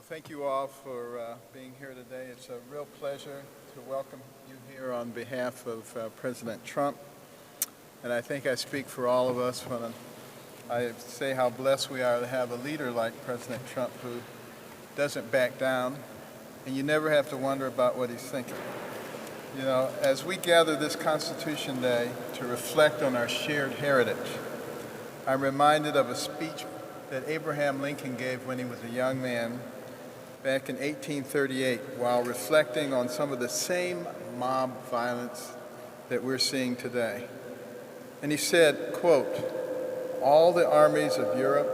Thank you all for being here today. It's a real pleasure to welcome you here on behalf of President Trump. And I think I speak for all of us when I say how blessed we are to have a leader like President Trump who doesn't back down, and you never have to wonder about what he's thinking. You know, as we gather this Constitution Day to reflect on our shared heritage, I'm reminded of a speech that Abraham Lincoln gave when he was a young man back in 1838 while reflecting on some of the same mob violence that we're seeing today. And he said, quote, "All the armies of Europe,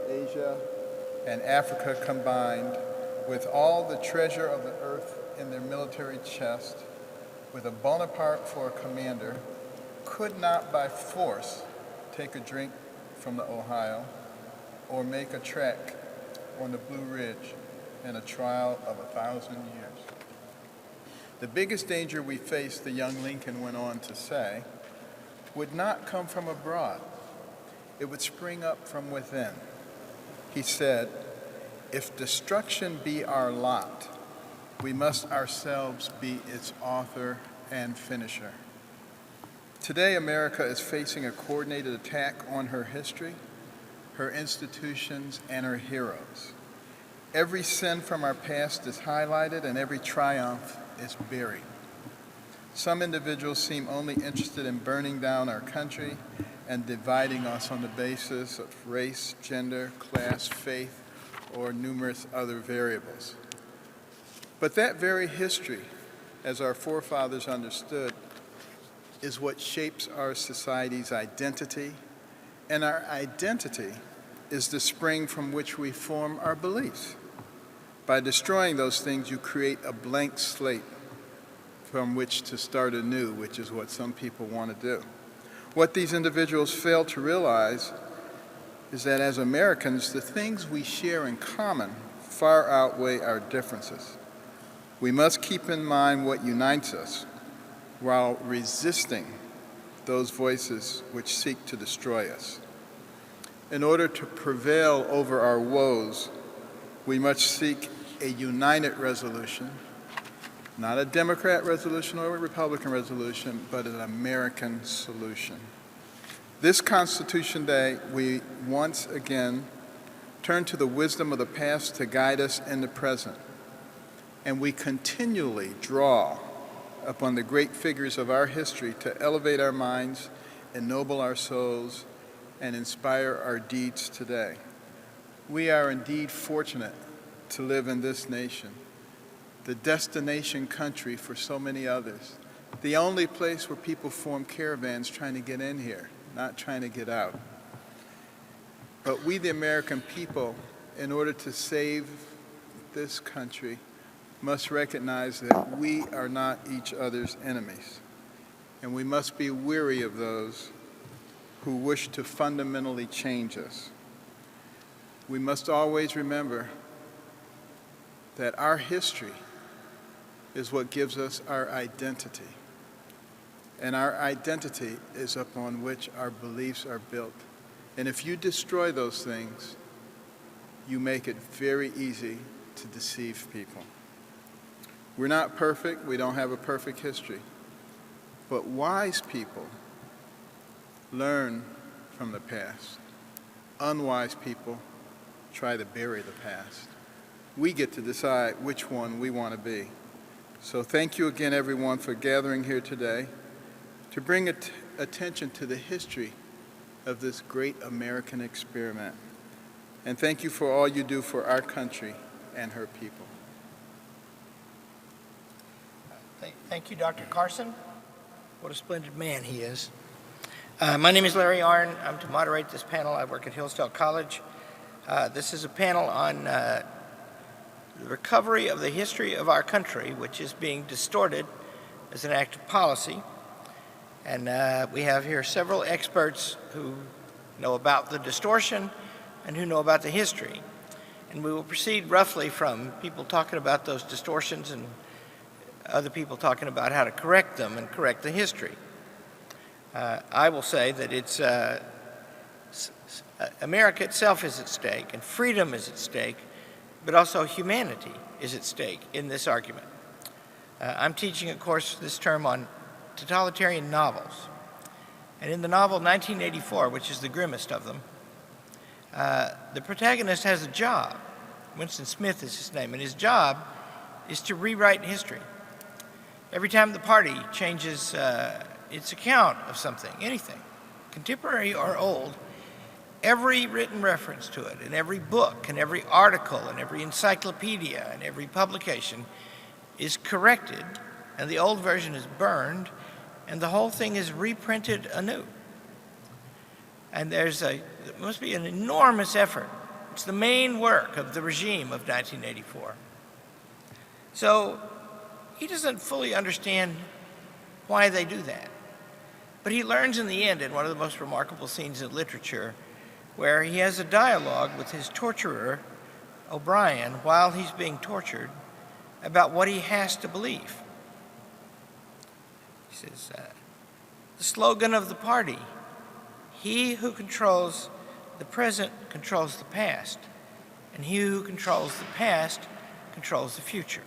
Asia, and Africa combined, with all the treasure of the earth in their military chest, with a Bonaparte for a commander, could not by force take a drink from the Ohio or make a trek on the Blue Ridge in a trial of 1,000 years." The biggest danger we face, the young Lincoln went on to say, would not come from abroad. It would spring up from within. He said, "If destruction be our lot, we must ourselves be its author and finisher." Today, America is facing a coordinated attack on her history, her institutions, and her heroes. Every sin from our past is highlighted and every triumph is buried. Some individuals seem only interested in burning down our country and dividing us on the basis of race, gender, class, faith, or numerous other variables. But that very history, as our forefathers understood, is what shapes our society's identity, and our identity is the spring from which we form our beliefs. By destroying those things, you create a blank slate from which to start anew, which is what some people want to do. What these individuals fail to realize is that as Americans, the things we share in common far outweigh our differences. We must keep in mind what unites us while resisting those voices which seek to destroy us. In order to prevail over our woes, we must seek a united resolution, not a Democrat resolution or a Republican resolution, but an American solution. This Constitution Day, we once again turn to the wisdom of the past to guide us in the present, and we continually draw upon the great figures of our history to elevate our minds, ennoble our souls, and inspire our deeds today. We are indeed fortunate to live in this nation, the destination country for so many others, the only place where people form caravans trying to get in here, not trying to get out. But we, the American people, in order to save this country, must recognize that we are not each other's enemies, and we must be weary of those who wish to fundamentally change us. We must always remember that our history is what gives us our identity, and our identity is upon which our beliefs are built. And if you destroy those things, you make it very easy to deceive people. We're not perfect, we don't have a perfect history, but wise people learn from the past. Unwise people try to bury the past. We get to decide which one we want to be. So thank you again, everyone, for gathering here today to bring attention to the history of this great American experiment. And thank you for all you do for our country and her people. Thank you, Dr. Carson. What a splendid man he is. My name is Larry Arnn. I'm to moderate this panel. I work at Hillsdale College. This is a panel on the recovery of the history of our country, which is being distorted as an act of policy. And we have here several experts who know about the distortion and who know about the history. And we will proceed roughly from people talking about those distortions and other people talking about how to correct them and correct the history. I will say that it's America itself is at stake and freedom is at stake but also humanity is at stake in this argument. I'm teaching a course this term on totalitarian novels. And in the novel 1984, which is the grimmest of them, the protagonist has a job. Winston Smith is his name, and his job is to rewrite history. Every time the party changes its account of something, anything, contemporary or old, every written reference to it, in every book, and every article, and every encyclopedia, and every publication is corrected, and the old version is burned, and the whole thing is reprinted anew. And there must be an enormous effort. It's the main work of the regime of 1984. So he doesn't fully understand why they do that. But he learns in the end, in one of the most remarkable scenes in literature, where he has a dialogue with his torturer, O'Brien, while he's being tortured, about what he has to believe. He says, the slogan of the party, he who controls the present controls the past, and he who controls the past controls the future.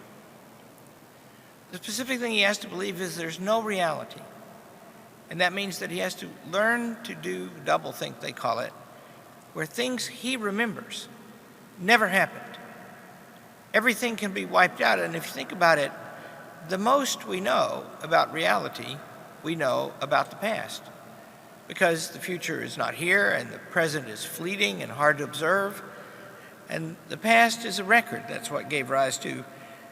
The specific thing he has to believe is there's no reality. And that means that he has to learn to do doublethink, they call it, where things he remembers never happened. Everything can be wiped out, and if you think about it, the most we know about reality, we know about the past. Because the future is not here, and the present is fleeting and hard to observe, and the past is a record. That's what gave rise to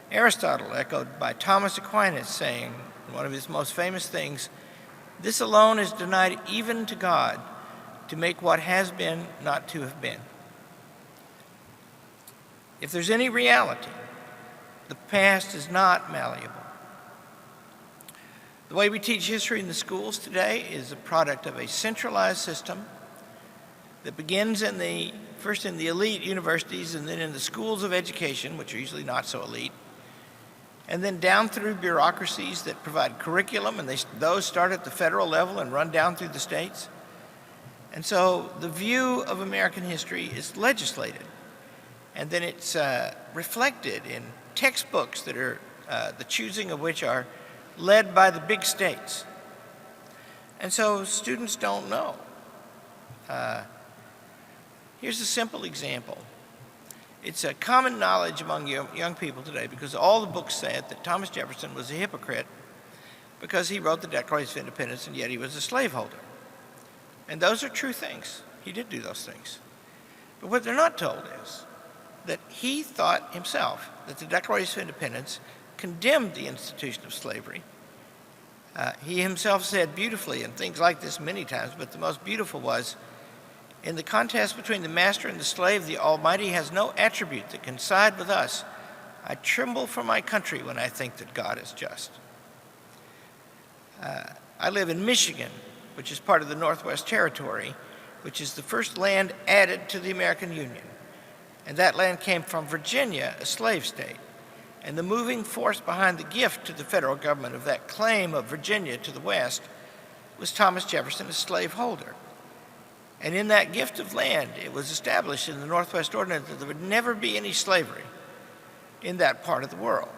Aristotle, echoed by Thomas Aquinas, saying, one of his most famous things, this alone is denied even to God, to make what has been not to have been. If there's any reality, the past is not malleable. The way we teach history in the schools today is a product of a centralized system that begins first in the elite universities and then in the schools of education, which are usually not so elite, and then down through bureaucracies that provide curriculum, and those start at the federal level and run down through the states. And so the view of American history is legislated, and then it's reflected in textbooks that are the choosing of which are led by the big states. And so students don't know. Here's a simple example. It's a common knowledge among young people today, because all the books say it, that Thomas Jefferson was a hypocrite because he wrote the Declaration of Independence and yet he was a slaveholder. And those are true things. He did do those things. But what they're not told is that he thought himself that the Declaration of Independence condemned the institution of slavery. He himself said beautifully, and things like this many times, but the most beautiful was, in the contest between the master and the slave, the Almighty has no attribute that can side with us. I tremble for my country when I think that God is just. I live in Michigan, which is part of the Northwest Territory, which is the first land added to the American Union. And that land came from Virginia, a slave state. And the moving force behind the gift to the federal government of that claim of Virginia to the West was Thomas Jefferson, a slaveholder. And in that gift of land, it was established in the Northwest Ordinance that there would never be any slavery in that part of the world.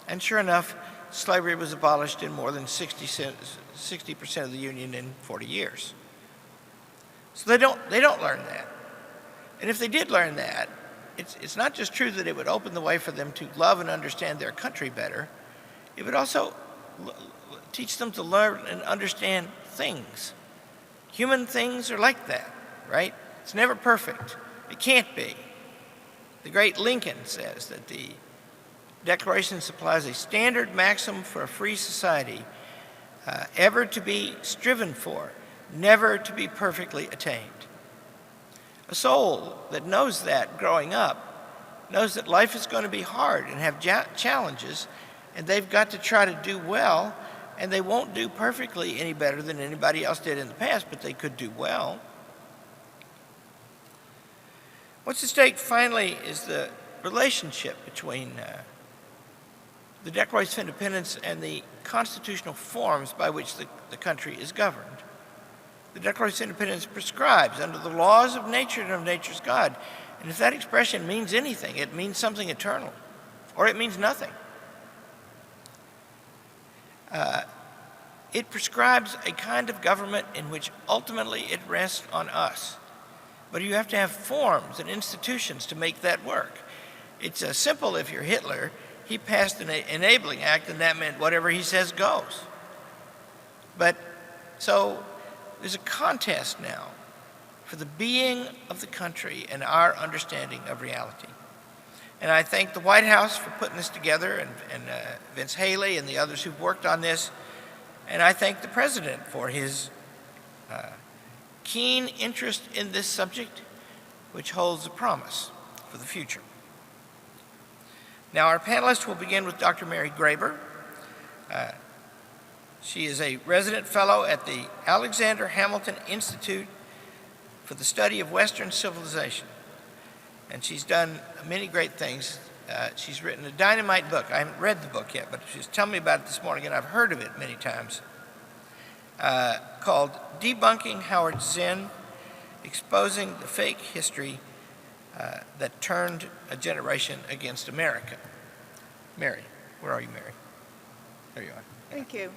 And sure enough, slavery was abolished in more than 60% of the Union in 40 years. So they don't learn that. And if they did learn that, it's not just true that it would open the way for them to love and understand their country better, it would also teach them to learn and understand things. Human things are like that, right? It's never perfect. It can't be. The great Lincoln says that the Declaration supplies a standard maxim for a free society, ever to be striven for, never to be perfectly attained. A soul that knows that growing up knows that life is going to be hard and have challenges, and they've got to try to do well, and they won't do perfectly any better than anybody else did in the past, but they could do well. What's at stake, finally, is the relationship between the Declaration of Independence and the constitutional forms by which the country is governed. The Declaration of Independence prescribes, under the laws of nature and of nature's God, And if that expression means anything, it means something eternal, or it means nothing. It prescribes a kind of government in which ultimately it rests on us. But you have to have forms and institutions to make that work. It's simple if you're Hitler. He passed an enabling act, and that meant whatever he says goes. But so there's a contest now for the being of the country and our understanding of reality. And I thank the White House for putting this together, and Vince Haley and the others who've worked on this. And I thank the President for his keen interest in this subject, which holds a promise for the future. Now, our panelists will begin with Dr. Mary Graber. She is a resident fellow at the Alexander Hamilton Institute for the Study of Western Civilization. And she's done many great things. She's written a dynamite book. I haven't read the book yet, but she's telling me about it this morning, and I've heard of it many times, called Debunking Howard Zinn, Exposing the Fake History That Turned a Generation Against America. Mary, where are you, Mary? There you are. Thank you.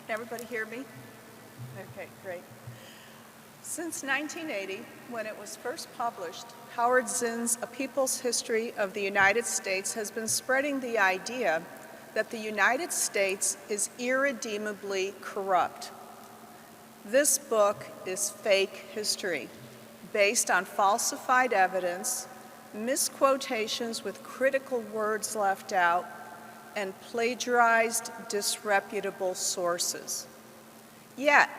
Can everybody hear me? Okay, great. Since 1980, when it was first published, Howard Zinn's A People's History of the United States has been spreading the idea that the United States is irredeemably corrupt. This book is fake history, based on falsified evidence, misquotations with critical words left out, and plagiarized, disreputable sources. Yet,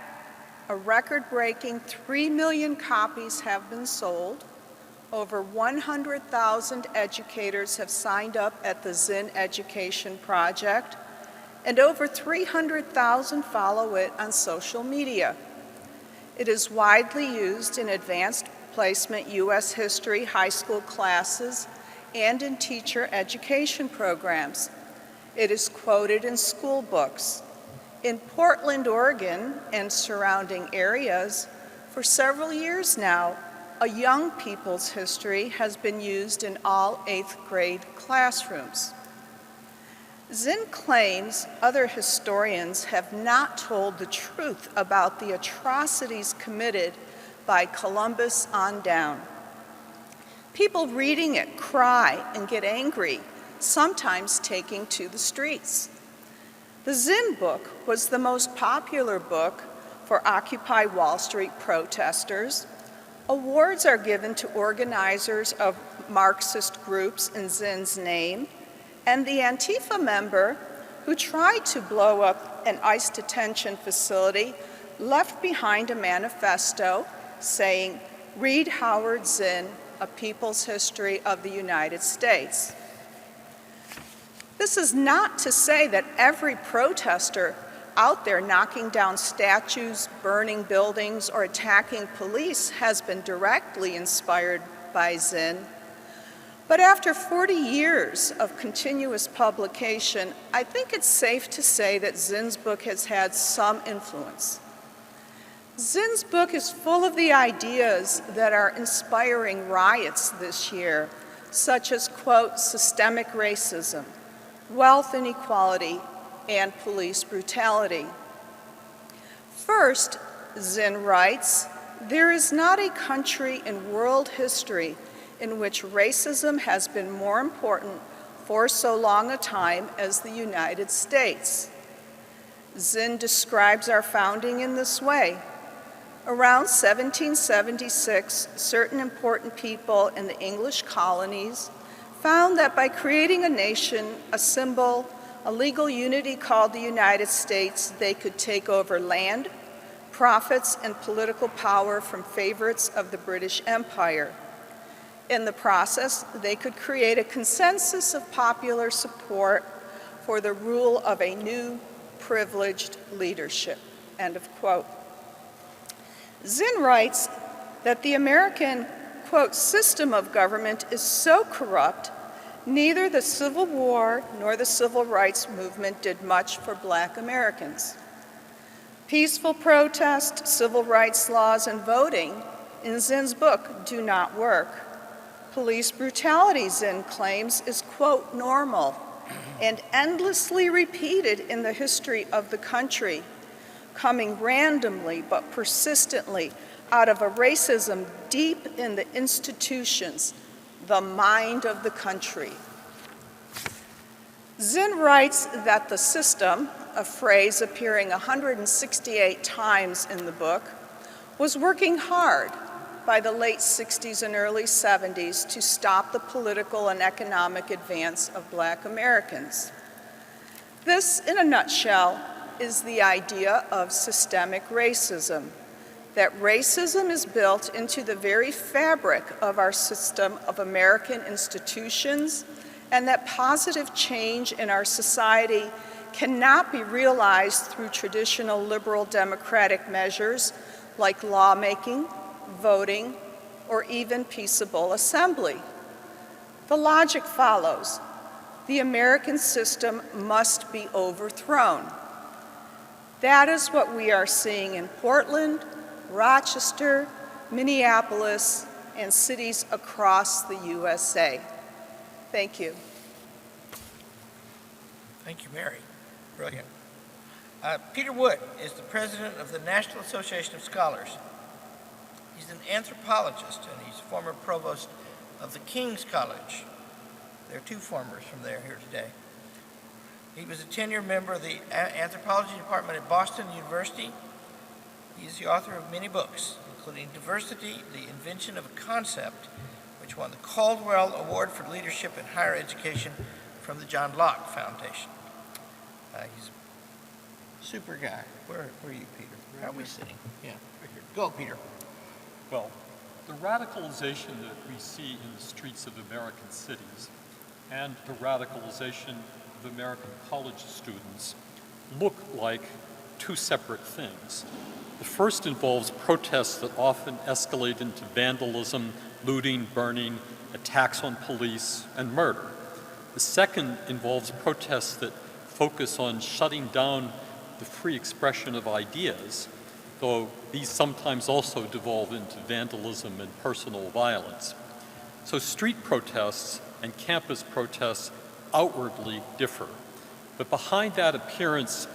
a record-breaking 3 million copies have been sold. Over 100,000 educators have signed up at the Zinn Education Project, and over 300,000 follow it on social media. It is widely used in advanced placement U.S. history high school classes and in teacher education programs. It is quoted in school books. In Portland, Oregon, and surrounding areas, for several years now, a young people's history has been used in all 8th grade classrooms. Zinn claims other historians have not told the truth about the atrocities committed by Columbus on down. People reading it cry and get angry, sometimes taking to the streets. The Zinn book was the most popular book for Occupy Wall Street protesters. Awards are given to organizers of Marxist groups in Zinn's name, and the Antifa member who tried to blow up an ICE detention facility left behind a manifesto saying, "Read Howard Zinn, A People's History of the United States." This is not to say that every protester out there knocking down statues, burning buildings, or attacking police has been directly inspired by Zinn. But after 40 years of continuous publication, I think it's safe to say that Zinn's book has had some influence. Zinn's book is full of the ideas that are inspiring riots this year, such as, quote, systemic racism, wealth inequality, and police brutality. First, Zinn writes, "There is not a country in world history in which racism has been more important for so long a time as the United States." Zinn describes our founding in this way. Around 1776, certain important people in the English colonies found that by creating a nation, a symbol, a legal unity called the United States, they could take over land, profits, and political power from favorites of the British Empire. In the process, they could create a consensus of popular support for the rule of a new privileged leadership, end of quote. Zinn writes that the American, quote, system of government is so corrupt, neither the Civil War nor the Civil Rights Movement did much for Black Americans. Peaceful protest, civil rights laws, and voting in Zinn's book do not work. Police brutality, Zinn claims, is, quote, normal and endlessly repeated in the history of the country, coming randomly but persistently out of a racism deep in the institutions, the mind of the country. Zinn writes that the system, a phrase appearing 168 times in the book, was working hard by the late 60s and early 70s to stop the political and economic advance of Black Americans. This, in a nutshell, is the idea of systemic racism, that racism is built into the very fabric of our system of American institutions, and that positive change in our society cannot be realized through traditional liberal democratic measures like lawmaking, voting, or even peaceable assembly. The logic follows. The American system must be overthrown. That is what we are seeing in Portland, Rochester, Minneapolis, and cities across the USA. Thank you. Thank you, Mary. Brilliant. Peter Wood is the president of the National Association of Scholars. He's an anthropologist, and he's former provost of the King's College. There are two formers from there here today. He was a tenured member of the anthropology department at Boston University. He is the author of many books, including Diversity, the Invention of a Concept, which won the Caldwell Award for Leadership in Higher Education from the John Locke Foundation. He's a super guy. Where are you, Peter? How are we sitting? Yeah, right here. Go, Peter. Well, the radicalization that we see in the streets of American cities and the radicalization of American college students look like two separate things. The first involves protests that often escalate into vandalism, looting, burning, attacks on police, and murder. The second involves protests that focus on shutting down the free expression of ideas, though these sometimes also devolve into vandalism and personal violence. So street protests and campus protests outwardly differ. But behind that appearance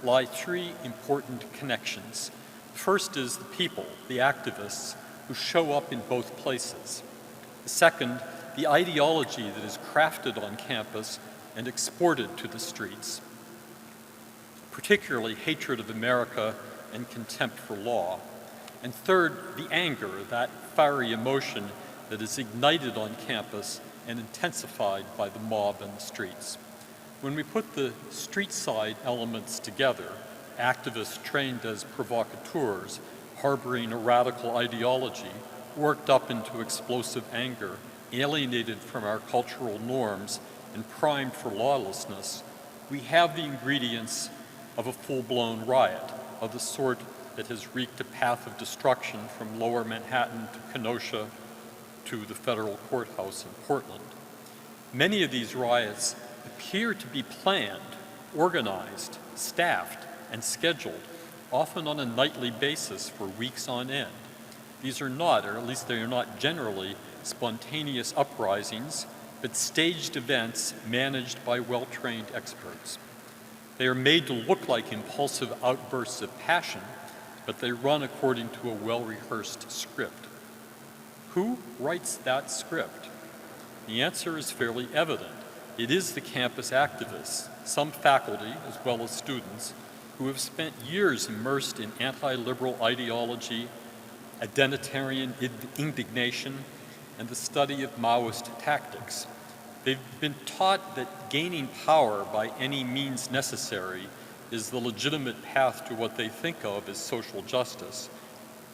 lie three important connections. The first is the people, the activists, who show up in both places. The second, the ideology that is crafted on campus and exported to the streets, particularly hatred of America and contempt for law. And third, the anger, that fiery emotion that is ignited on campus and intensified by the mob in the streets. When we put the street side elements together, activists trained as provocateurs, harboring a radical ideology, worked up into explosive anger, alienated from our cultural norms, and primed for lawlessness, we have the ingredients of a full-blown riot, of the sort that has wreaked a path of destruction from Lower Manhattan to Kenosha to the federal courthouse in Portland. Many of these riots appear to be planned, organized, staffed, and scheduled, often on a nightly basis for weeks on end. These are not, or at least they are not generally, spontaneous uprisings, but staged events managed by well-trained experts. They are made to look like impulsive outbursts of passion, but they run according to a well-rehearsed script. Who writes that script? The answer is fairly evident. It is the campus activists, some faculty as well as students, who have spent years immersed in anti-liberal ideology, identitarian indignation, and the study of Maoist tactics. They've been taught that gaining power by any means necessary is the legitimate path to what they think of as social justice,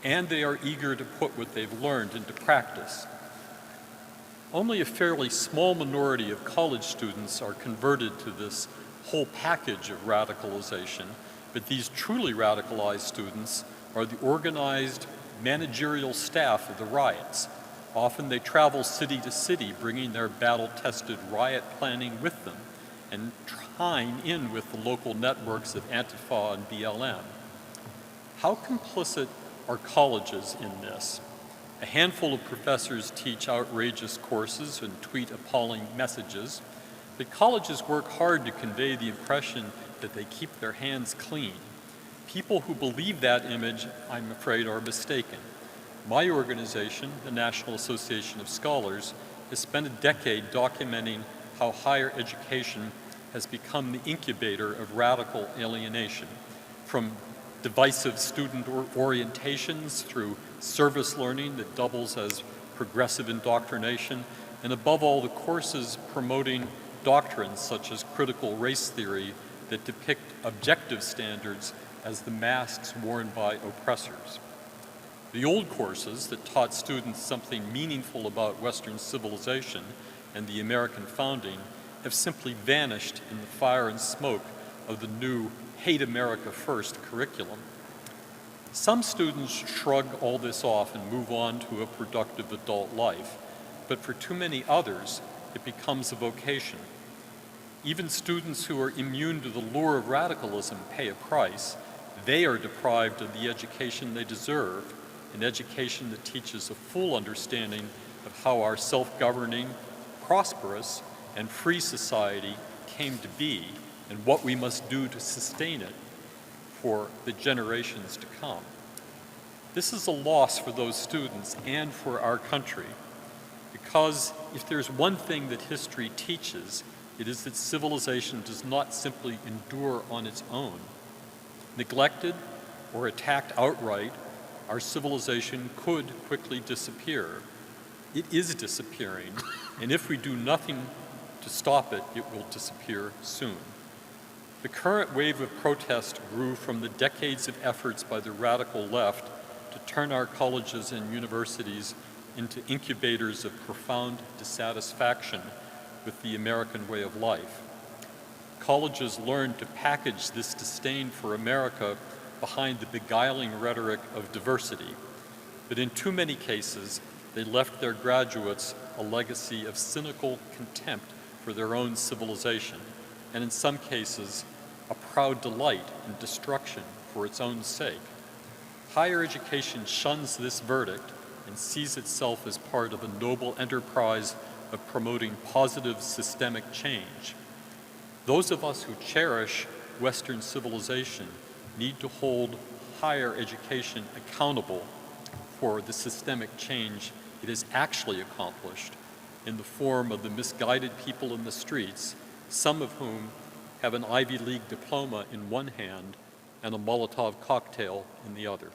and they are eager to put what they've learned into practice. Only a fairly small minority of college students are converted to this whole package of radicalization, but these truly radicalized students are the organized managerial staff of the riots. Often they travel city to city, bringing their battle-tested riot planning with them and tying in with the local networks of Antifa and BLM. How complicit are colleges in this? A handful of professors teach outrageous courses and tweet appalling messages, but colleges work hard to convey the impression that they keep their hands clean. People who believe that image, I'm afraid, are mistaken. My organization, the National Association of Scholars, has spent a decade documenting how higher education has become the incubator of radical alienation, from divisive student orientations through service learning that doubles as progressive indoctrination, and above all, the courses promoting doctrines such as critical race theory that depict objective standards as the masks worn by oppressors. The old courses that taught students something meaningful about Western civilization and the American founding have simply vanished in the fire and smoke of the new Hate America First curriculum. Some students shrug all this off and move on to a productive adult life, but for too many others, it becomes a vocation. Even students who are immune to the lure of radicalism pay a price. They are deprived of the education they deserve, an education that teaches a full understanding of how our self-governing, prosperous, and free society came to be and what we must do to sustain it for the generations to come. This is a loss for those students and for our country, because if there's one thing that history teaches, it is that civilization does not simply endure on its own. Neglected or attacked outright, our civilization could quickly disappear. It is disappearing, and if we do nothing to stop it, it will disappear soon. The current wave of protest grew from the decades of efforts by the radical left to turn our colleges and universities into incubators of profound dissatisfaction with the American way of life. Colleges learned to package this disdain for America behind the beguiling rhetoric of diversity, but in too many cases, they left their graduates a legacy of cynical contempt for their own civilization, and in some cases, a proud delight in destruction for its own sake. Higher education shuns this verdict and sees itself as part of a noble enterprise of promoting positive systemic change. Those of us who cherish Western civilization need to hold higher education accountable for the systemic change it has actually accomplished in the form of the misguided people in the streets, some of whom have an Ivy League diploma in one hand and a Molotov cocktail in the other.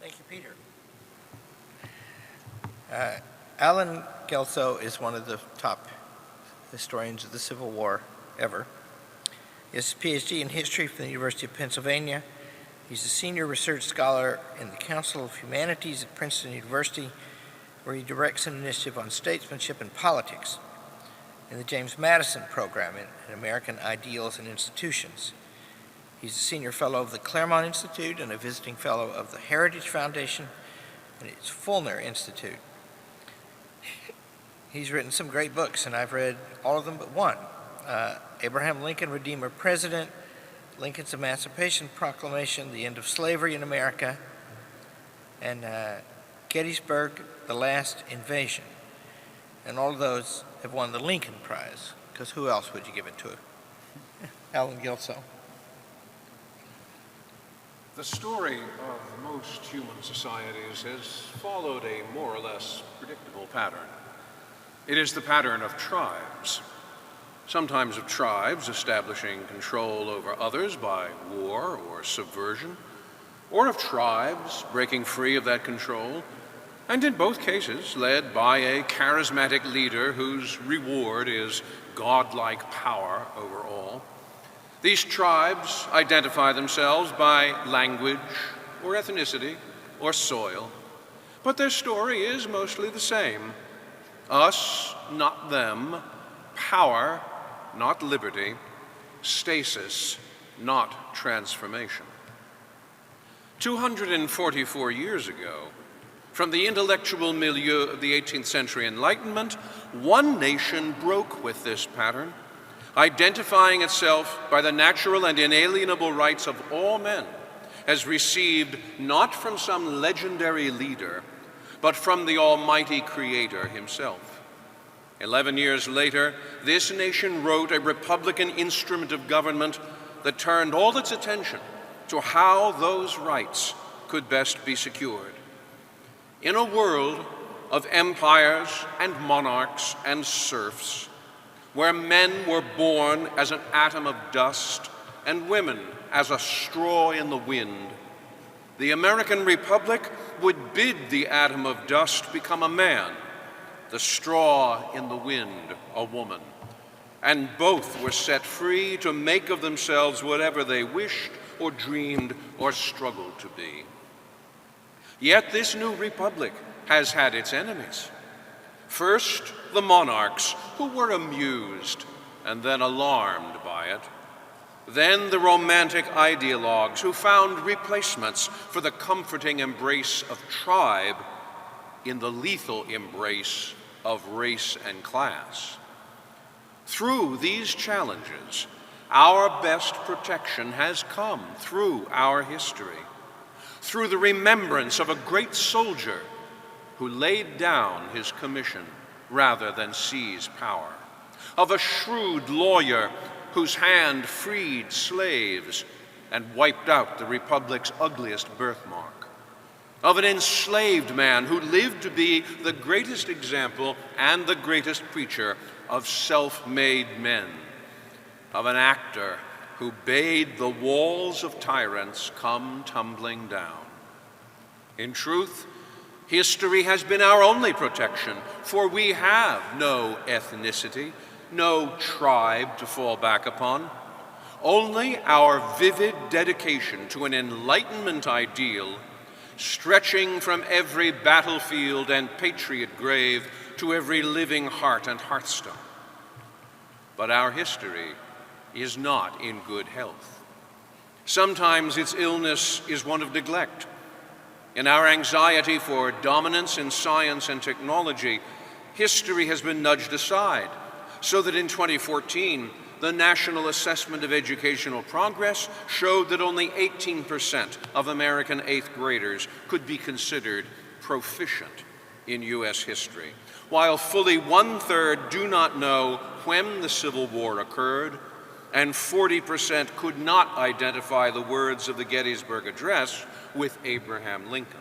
Thank you, Peter. Alan Gelso is one of the top historians of the Civil War ever. He has a PhD in history from the University of Pennsylvania. He's a senior research scholar in the Council of Humanities at Princeton University, where he directs an initiative on statesmanship and politics in the James Madison Program in American Ideals and Institutions. He's a senior fellow of the Claremont Institute and a visiting fellow of the Heritage Foundation and its Fulner Institute. He's written some great books, and I've read all of them but one. Abraham Lincoln, Redeemer President, Lincoln's Emancipation Proclamation, The End of Slavery in America, and Gettysburg, The Last Invasion. And all of those have won the Lincoln Prize, because who else would you give it to? Alan Gelso. The story of most human societies has followed a more or less predictable pattern. It is the pattern of tribes. Sometimes of tribes establishing control over others by war or subversion, or of tribes breaking free of that control, and in both cases led by a charismatic leader whose reward is godlike power over all. These tribes identify themselves by language or ethnicity or soil, but their story is mostly the same. Us, not them. Power, not liberty. Stasis, not transformation. 244 years ago, from the intellectual milieu of the 18th century Enlightenment, one nation broke with this pattern, identifying itself by the natural and inalienable rights of all men, has received not from some legendary leader, but from the Almighty Creator himself. 11 years later, this nation wrote a Republican instrument of government that turned all its attention to how those rights could best be secured. In a world of empires and monarchs and serfs, where men were born as an atom of dust and women as a straw in the wind, the American Republic would bid the atom of dust become a man, the straw in the wind a woman, and both were set free to make of themselves whatever they wished or dreamed or struggled to be. Yet this new republic has had its enemies. First, the monarchs, who were amused and then alarmed by it. Then the romantic ideologues, who found replacements for the comforting embrace of tribe in the lethal embrace of race and class. Through these challenges, our best protection has come through our history, through the remembrance of a great soldier who laid down his commission rather than seize power, of a shrewd lawyer whose hand freed slaves and wiped out the Republic's ugliest birthmark, of an enslaved man who lived to be the greatest example and the greatest preacher of self-made men, of an actor who bade the walls of tyrants come tumbling down. In truth, history has been our only protection, for we have no ethnicity, no tribe to fall back upon, only our vivid dedication to an Enlightenment ideal stretching from every battlefield and patriot grave to every living heart and hearthstone. But our history is not in good health. Sometimes its illness is one of neglect. In our anxiety for dominance in science and technology, history has been nudged aside, so that in 2014, the National Assessment of Educational Progress showed that only 18% of American eighth graders could be considered proficient in U.S. history, while fully 1/3 do not know when the Civil War occurred, and 40% could not identify the words of the Gettysburg Address with Abraham Lincoln.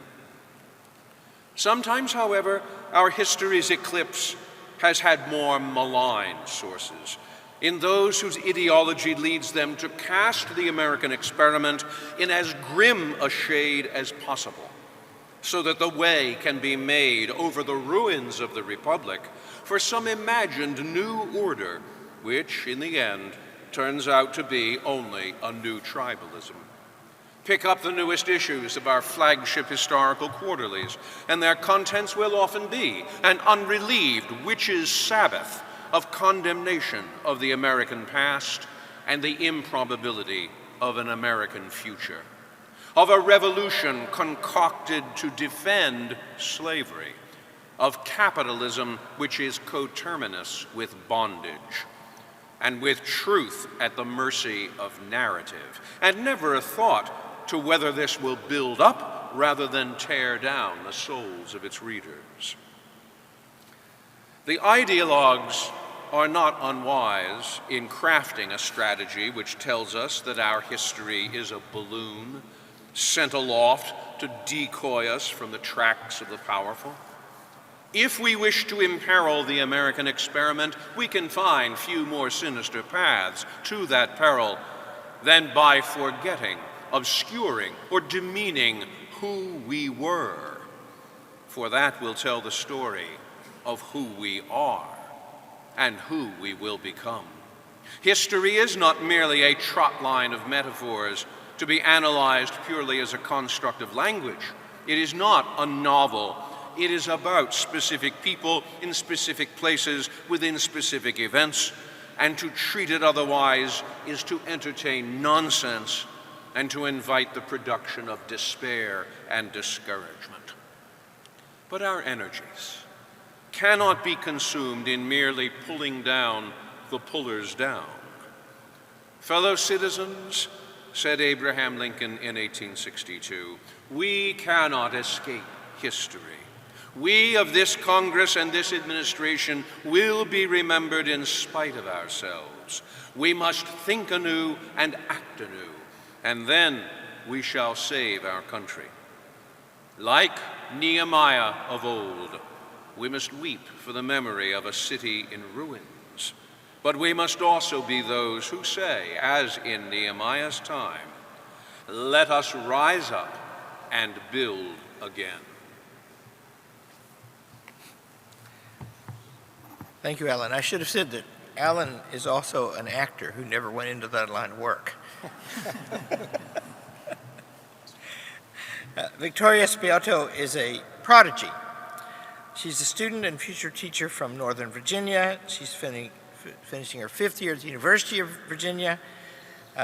Sometimes, however, our history's eclipse has had more malign sources, in those whose ideology leads them to cast the American experiment in as grim a shade as possible, so that the way can be made over the ruins of the Republic for some imagined new order, which, in the end, turns out to be only a new tribalism. Pick up the newest issues of our flagship historical quarterlies, and their contents will often be an unrelieved witches' sabbath of condemnation of the American past and the improbability of an American future, of a revolution concocted to defend slavery, of capitalism which is coterminous with bondage, and with truth at the mercy of narrative, and never a thought to whether this will build up rather than tear down the souls of its readers. The ideologues are not unwise in crafting a strategy which tells us that our history is a balloon sent aloft to decoy us from the tracks of the powerful. If we wish to imperil the American experiment, we can find few more sinister paths to that peril than by forgetting, obscuring, or demeaning who we were. For that will tell the story of who we are and who we will become. History is not merely a trot line of metaphors to be analyzed purely as a construct of language. It is not a novel. It is about specific people in specific places within specific events, and to treat it otherwise is to entertain nonsense and to invite the production of despair and discouragement. But our energies cannot be consumed in merely pulling down the pullers down. Fellow citizens, said Abraham Lincoln in 1862, we cannot escape history. We of this Congress and this administration will be remembered in spite of ourselves. We must think anew and act anew, and then we shall save our country. Like Nehemiah of old, we must weep for the memory of a city in ruins. But we must also be those who say, as in Nehemiah's time, let us rise up and build again. Thank you, Alan. I should have said that Alan is also an actor who never went into that line of work. Victoria Spiotto is a prodigy. She's a student and future teacher from Northern Virginia. She's finishing her 5th year at the University of Virginia. She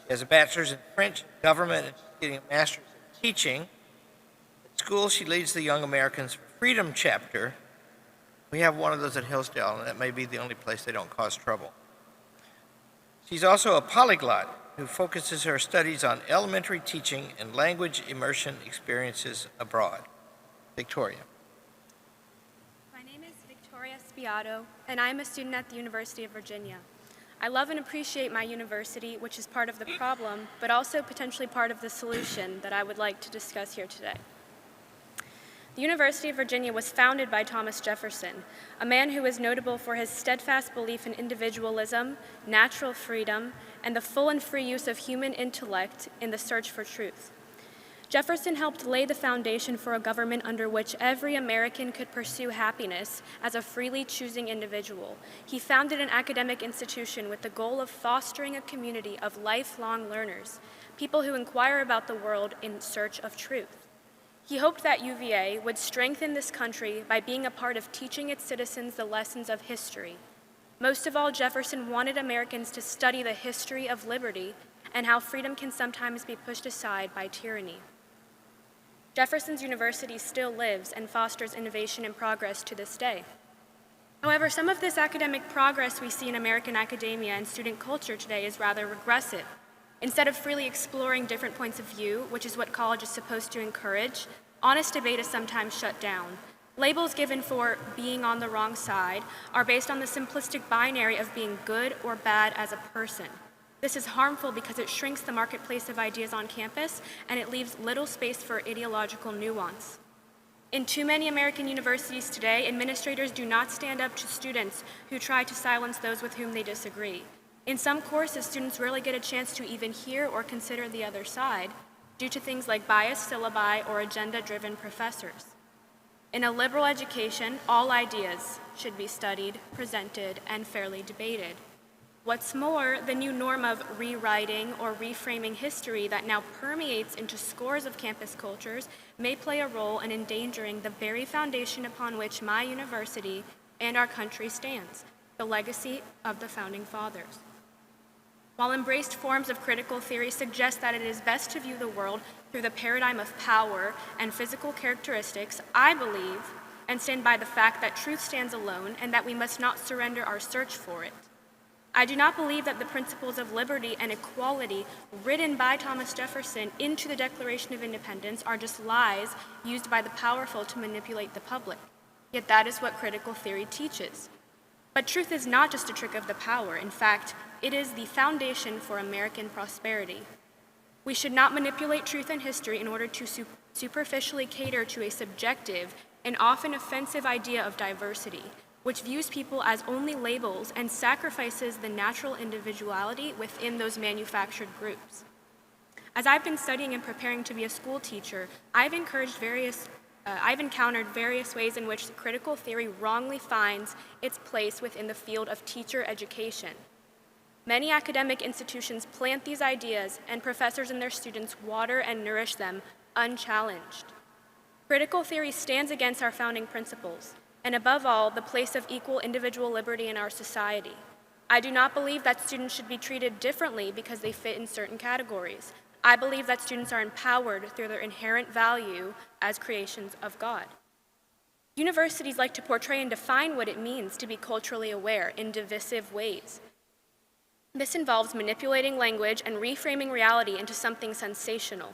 has a bachelor's in French government and she's getting a master's in teaching. At school, she leads the Young Americans for Freedom chapter. We have one of those at Hillsdale, and that may be the only place they don't cause trouble. She's also a polyglot who focuses her studies on elementary teaching and language immersion experiences abroad. Victoria. My name is Victoria Spiotto, and I am a student at the University of Virginia. I love and appreciate my university, which is part of the problem, but also potentially part of the solution that I would like to discuss here today. The University of Virginia was founded by Thomas Jefferson, a man who is notable for his steadfast belief in individualism, natural freedom, and the full and free use of human intellect in the search for truth. Jefferson helped lay the foundation for a government under which every American could pursue happiness as a freely choosing individual. He founded an academic institution with the goal of fostering a community of lifelong learners, people who inquire about the world in search of truth. He hoped that UVA would strengthen this country by being a part of teaching its citizens the lessons of history. Most of all, Jefferson wanted Americans to study the history of liberty and how freedom can sometimes be pushed aside by tyranny. Jefferson's University still lives and fosters innovation and progress to this day. However, some of this academic progress we see in American academia and student culture today is rather regressive. Instead of freely exploring different points of view, which is what college is supposed to encourage, honest debate is sometimes shut down. Labels given for being on the wrong side are based on the simplistic binary of being good or bad as a person. This is harmful because it shrinks the marketplace of ideas on campus and it leaves little space for ideological nuance. In too many American universities today, administrators do not stand up to students who try to silence those with whom they disagree. In some courses, students rarely get a chance to even hear or consider the other side due to things like biased syllabi or agenda-driven professors. In a liberal education, all ideas should be studied, presented, and fairly debated. What's more, the new norm of rewriting or reframing history that now permeates into scores of campus cultures may play a role in endangering the very foundation upon which my university and our country stands, the legacy of the Founding Fathers. While embraced forms of critical theory suggest that it is best to view the world through the paradigm of power and physical characteristics, I believe and stand by the fact that truth stands alone and that we must not surrender our search for it. I do not believe that the principles of liberty and equality written by Thomas Jefferson into the Declaration of Independence are just lies used by the powerful to manipulate the public. Yet that is what critical theory teaches. But truth is not just a trick of the power. In fact, it is the foundation for American prosperity. We should not manipulate truth and history in order to superficially cater to a subjective and often offensive idea of diversity, which views people as only labels and sacrifices the natural individuality within those manufactured groups. As I've been studying and preparing to be a school teacher, I've encountered various ways in which critical theory wrongly finds its place within the field of teacher education. Many academic institutions plant these ideas, and professors and their students water and nourish them unchallenged. Critical theory stands against our founding principles, and above all, the place of equal individual liberty in our society. I do not believe that students should be treated differently because they fit in certain categories. I believe that students are empowered through their inherent value as creations of God. Universities like to portray and define what it means to be culturally aware in divisive ways. This involves manipulating language and reframing reality into something sensational.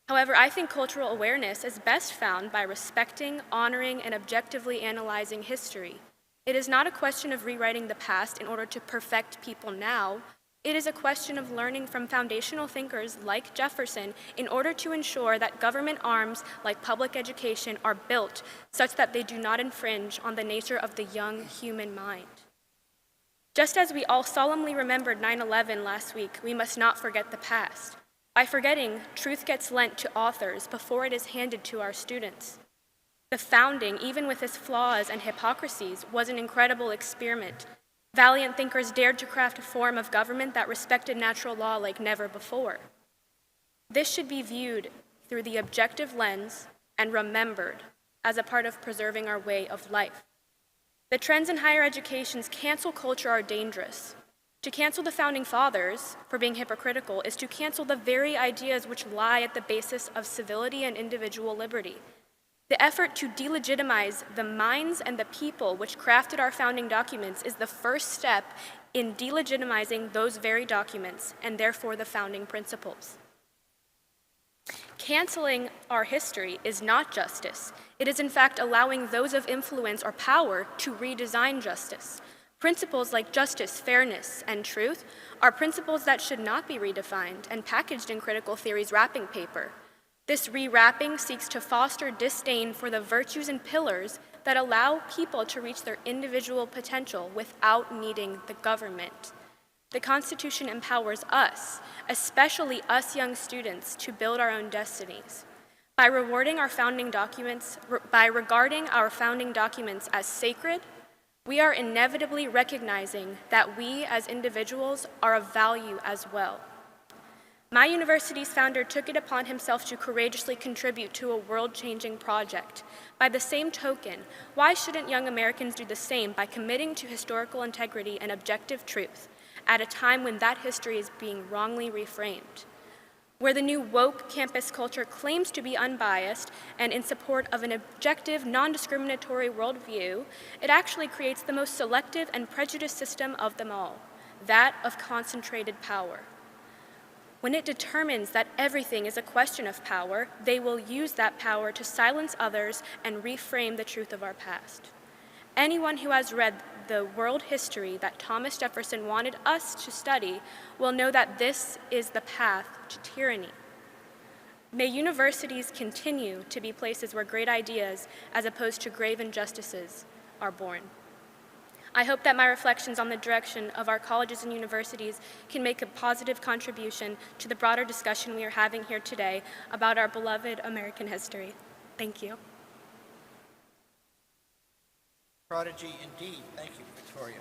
However, I think cultural awareness is best found by respecting, honoring, and objectively analyzing history. It is not a question of rewriting the past in order to perfect people now. It is a question of learning from foundational thinkers like Jefferson in order to ensure that government arms like public education are built such that they do not infringe on the nature of the young human mind. Just as we all solemnly remembered 9/11 last week, we must not forget the past. By forgetting, truth gets lent to authors before it is handed to our students. The founding, even with its flaws and hypocrisies, was an incredible experiment. Valiant thinkers dared to craft a form of government that respected natural law like never before. This should be viewed through the objective lens and remembered as a part of preserving our way of life. The trends in higher education's cancel culture are dangerous. To cancel the Founding Fathers for being hypocritical is to cancel the very ideas which lie at the basis of civility and individual liberty. The effort to delegitimize the minds and the people which crafted our founding documents is the first step in delegitimizing those very documents and therefore the founding principles. Canceling our history is not justice. It is in fact allowing those of influence or power to redesign justice. Principles like justice, fairness, and truth are principles that should not be redefined and packaged in critical theory's wrapping paper. This rewrapping seeks to foster disdain for the virtues and pillars that allow people to reach their individual potential without needing the government. The Constitution empowers us, especially us young students, to build our own destinies. By regarding our founding documents as sacred, we are inevitably recognizing that we as individuals are of value as well. My university's founder took it upon himself to courageously contribute to a world-changing project. By the same token, why shouldn't young Americans do the same by committing to historical integrity and objective truth at a time when that history is being wrongly reframed? Where the new woke campus culture claims to be unbiased and in support of an objective, non-discriminatory worldview, it actually creates the most selective and prejudiced system of them all, that of concentrated power. When it determines that everything is a question of power, they will use that power to silence others and reframe the truth of our past. Anyone who has read the world history that Thomas Jefferson wanted us to study will know that this is the path to tyranny. May universities continue to be places where great ideas, as opposed to grave injustices, are born. I hope that my reflections on the direction of our colleges and universities can make a positive contribution to the broader discussion we are having here today about our beloved American history. Thank you. Prodigy indeed. Thank you, Victoria.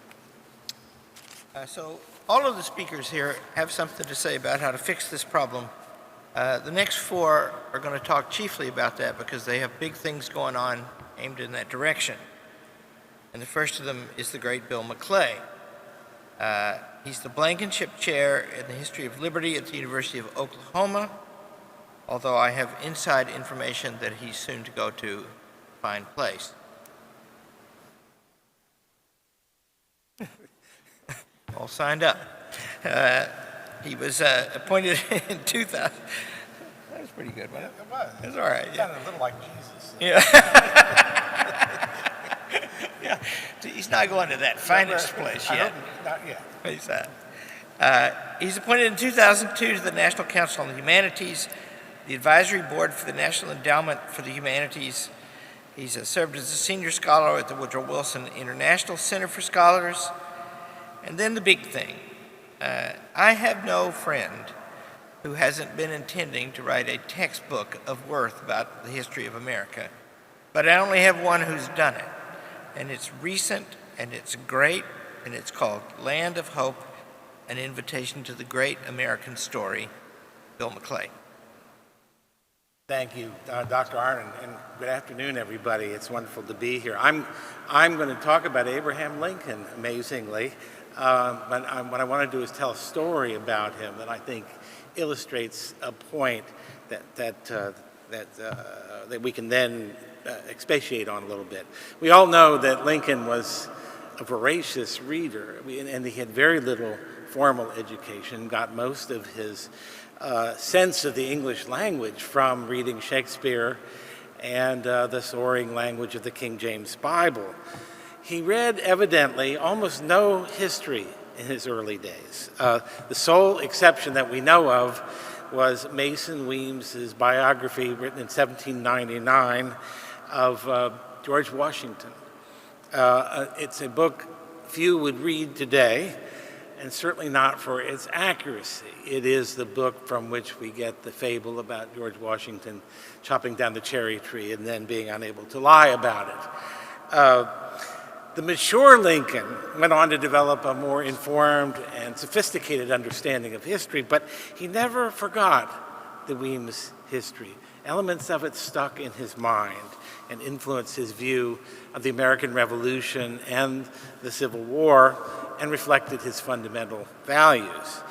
So all of the speakers here have something to say about how to fix this problem. The next four are going to talk chiefly about that because they have big things going on aimed in that direction. And the first of them is the great Bill McClay. He's the Blankenship Chair in the History of Liberty at the University of Oklahoma, although I have inside information that he's soon to go to a fine place. All signed up. He was appointed in 2000. That was pretty good, wasn't it? It was. It was all right. It Yeah. sounded a little like Jesus. Yeah. Yeah. He's not going to that finest place I yet. hope not yet. He's appointed in 2002 to the National Council on the Humanities, the Advisory Board for the National Endowment for the Humanities. He's served as a senior scholar at the Woodrow Wilson International Center for Scholars. And then the big thing. I have no friend who hasn't been intending to write a textbook of worth about the history of America. But I only have one who's done it. And it's recent, and it's great, and it's called Land of Hope, An Invitation to the Great American Story, Bill McClay. Thank you, Dr. Arnn, and good afternoon, everybody. It's wonderful to be here. I'm going to talk about Abraham Lincoln, amazingly, but what I want to do is tell a story about him that I think illustrates a point that we can then expatiate on a little bit. We all know that Lincoln was a voracious reader, and he had very little formal education, got most of his sense of the English language from reading Shakespeare and the soaring language of the King James Bible. He read, evidently, almost no history in his early days. The sole exception that we know of was Mason Weems's biography written in 1799 of George Washington. It's a book few would read today, and certainly not for its accuracy. It is the book from which we get the fable about George Washington chopping down the cherry tree and then being unable to lie about it. The mature Lincoln went on to develop a more informed and sophisticated understanding of history, but he never forgot the Weems history. Elements of it stuck in his mind and influenced his view of the American Revolution and the Civil War and reflected his fundamental values.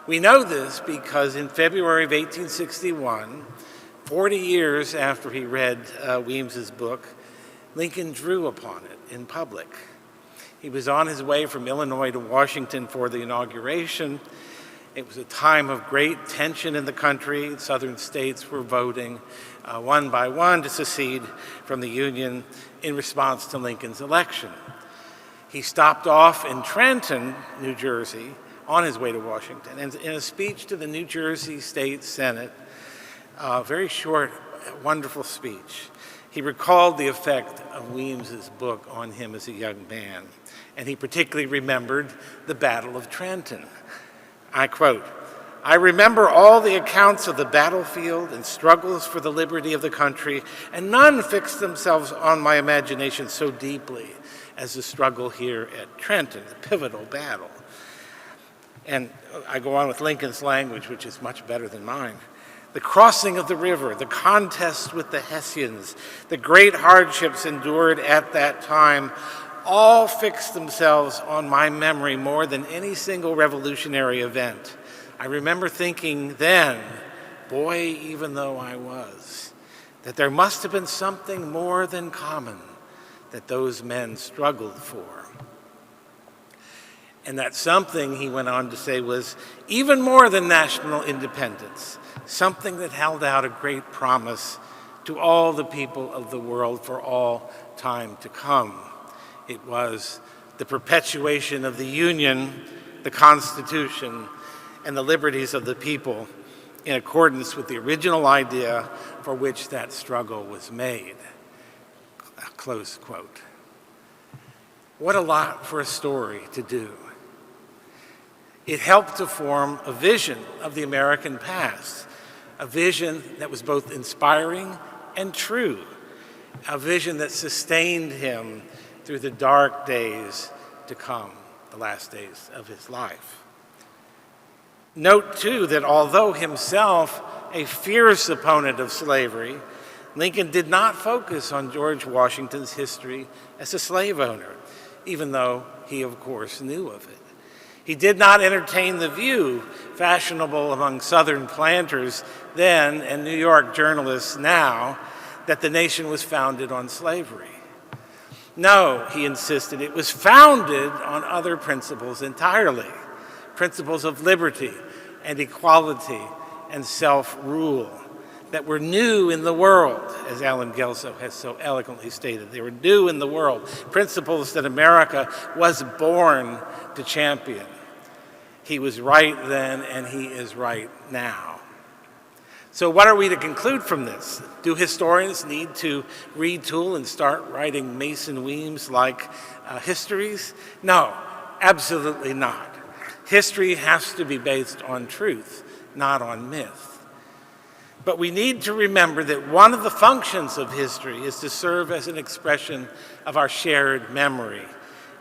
We know this because in February of 1861, 40 years after he read Weems's book, Lincoln drew upon it in public. He was on his way from Illinois to Washington for the inauguration. It was a time of great tension in the country. Southern states were voting one by one to secede from the Union in response to Lincoln's election. He stopped off in Trenton, New Jersey, on his way to Washington, and in a speech to the New Jersey State Senate, a very short, wonderful speech, he recalled the effect of Weems's book on him as a young man, and he particularly remembered the Battle of Trenton. I quote, "I remember all the accounts of the battlefield and struggles for the liberty of the country, and none fixed themselves on my imagination so deeply as the struggle here at Trenton, the pivotal battle." And I go on with Lincoln's language, which is much better than mine. "The crossing of the river, the contest with the Hessians, the great hardships endured at that time, all fixed themselves on my memory more than any single revolutionary event. I remember thinking then, boy even though I was, that there must have been something more than common that those men struggled for." And that something, he went on to say, was even more than national independence, something that held out a great promise to all the people of the world for all time to come. It was the perpetuation of the Union, the Constitution, and the liberties of the people in accordance with the original idea for which that struggle was made. Close quote. What a lot for a story to do. It helped to form a vision of the American past, a vision that was both inspiring and true, a vision that sustained him through the dark days to come, the last days of his life. Note, too, that although himself a fierce opponent of slavery, Lincoln did not focus on George Washington's history as a slave owner, even though he, of course, knew of it. He did not entertain the view, fashionable among Southern planters then and New York journalists now, that the nation was founded on slavery. No, he insisted, it was founded on other principles entirely, principles of liberty and equality and self-rule that were new in the world, as Alan Gelso has so eloquently stated. They were new in the world, principles that America was born to champion. He was right then, and he is right now. So what are we to conclude from this? Do historians need to retool and start writing Mason Weems-like histories? No, absolutely not. History has to be based on truth, not on myth. But we need to remember that one of the functions of history is to serve as an expression of our shared memory,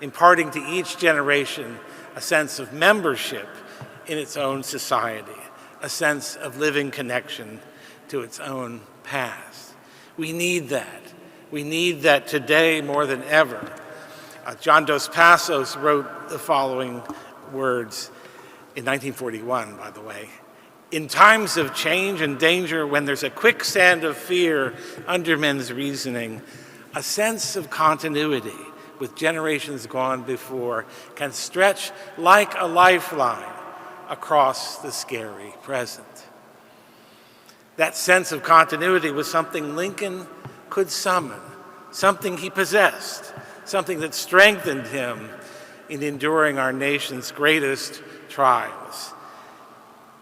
imparting to each generation a sense of membership in its own society, a sense of living connection to its own past. We need that. We need that today more than ever. John Dos Passos wrote the following words in 1941, by the way. "In times of change and danger, when there's a quicksand of fear under men's reasoning, a sense of continuity with generations gone before can stretch like a lifeline across the scary present. That sense of continuity was something Lincoln could summon, something he possessed, something that strengthened him in enduring our nation's greatest trials.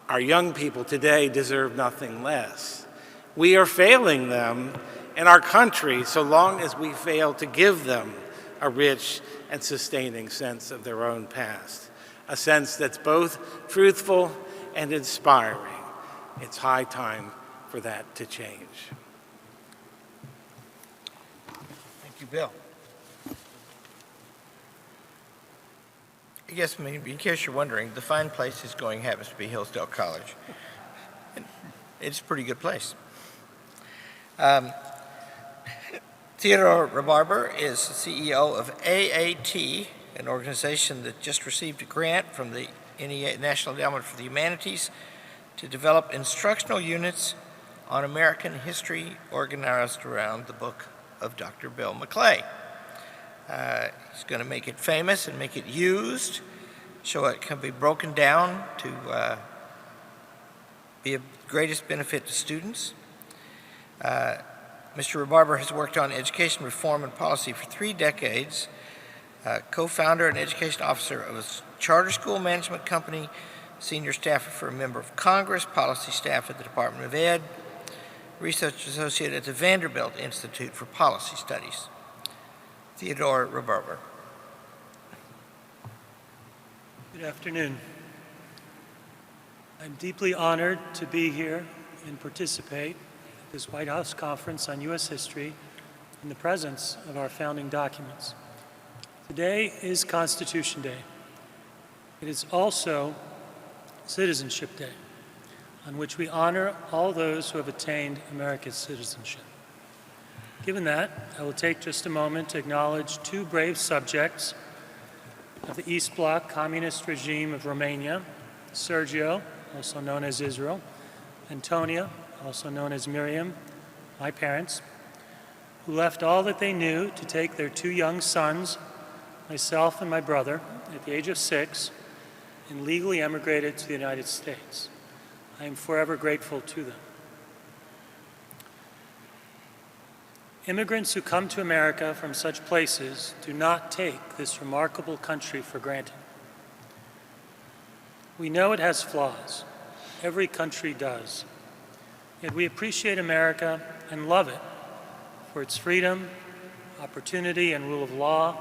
Our young people today deserve nothing less. We are failing them and our country so long as we fail to give them a rich and sustaining sense of their own past, a sense that's both truthful and inspiring. It's high time for that to change. Thank you, Bill. I guess, in case you're wondering, the fine place he's going happens to be Hillsdale College. And it's a pretty good place. Theodore Rebarber is CEO of AAT, an organization that just received a grant from the NEA, National Endowment for the Humanities, to develop instructional units on American history organized around the book of Dr. Bill McClay. He's going to make it famous and make it used so it can be broken down to be of greatest benefit to students. Mr. Rebarber has worked on education reform and policy for 3 decades, co-founder and education officer of a charter school management company, senior staffer for a member of Congress, policy staff at the Department of Ed, research associate at the Vanderbilt Institute for Policy Studies. Theodore Rebarber. Good afternoon. I'm deeply honored to be here and participate at this White House conference on U.S. history in the presence of our founding documents. Today is Constitution Day. It is also Citizenship Day, on which we honor all those who have attained America's citizenship. Given that, I will take just a moment to acknowledge 2 brave subjects of the East Bloc communist regime of Romania, Sergio, also known as Israel, Antonia, also known as Miriam, my parents, who left all that they knew to take their 2 young sons, myself and my brother, at the age of 6, and legally emigrated to the United States. I am forever grateful to them. Immigrants who come to America from such places do not take this remarkable country for granted. We know it has flaws. Every country does. Yet we appreciate America and love it for its freedom, opportunity, and rule of law,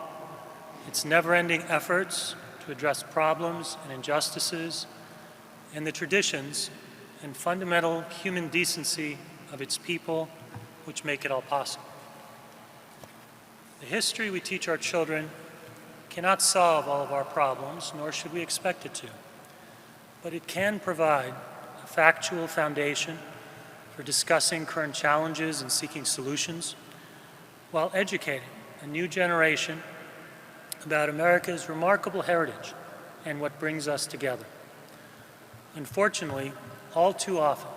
its never-ending efforts to address problems and injustices, and the traditions and fundamental human decency of its people which make it all possible. The history we teach our children cannot solve all of our problems, nor should we expect it to, but it can provide a factual foundation for discussing current challenges and seeking solutions, while educating a new generation about America's remarkable heritage and what brings us together. Unfortunately, all too often,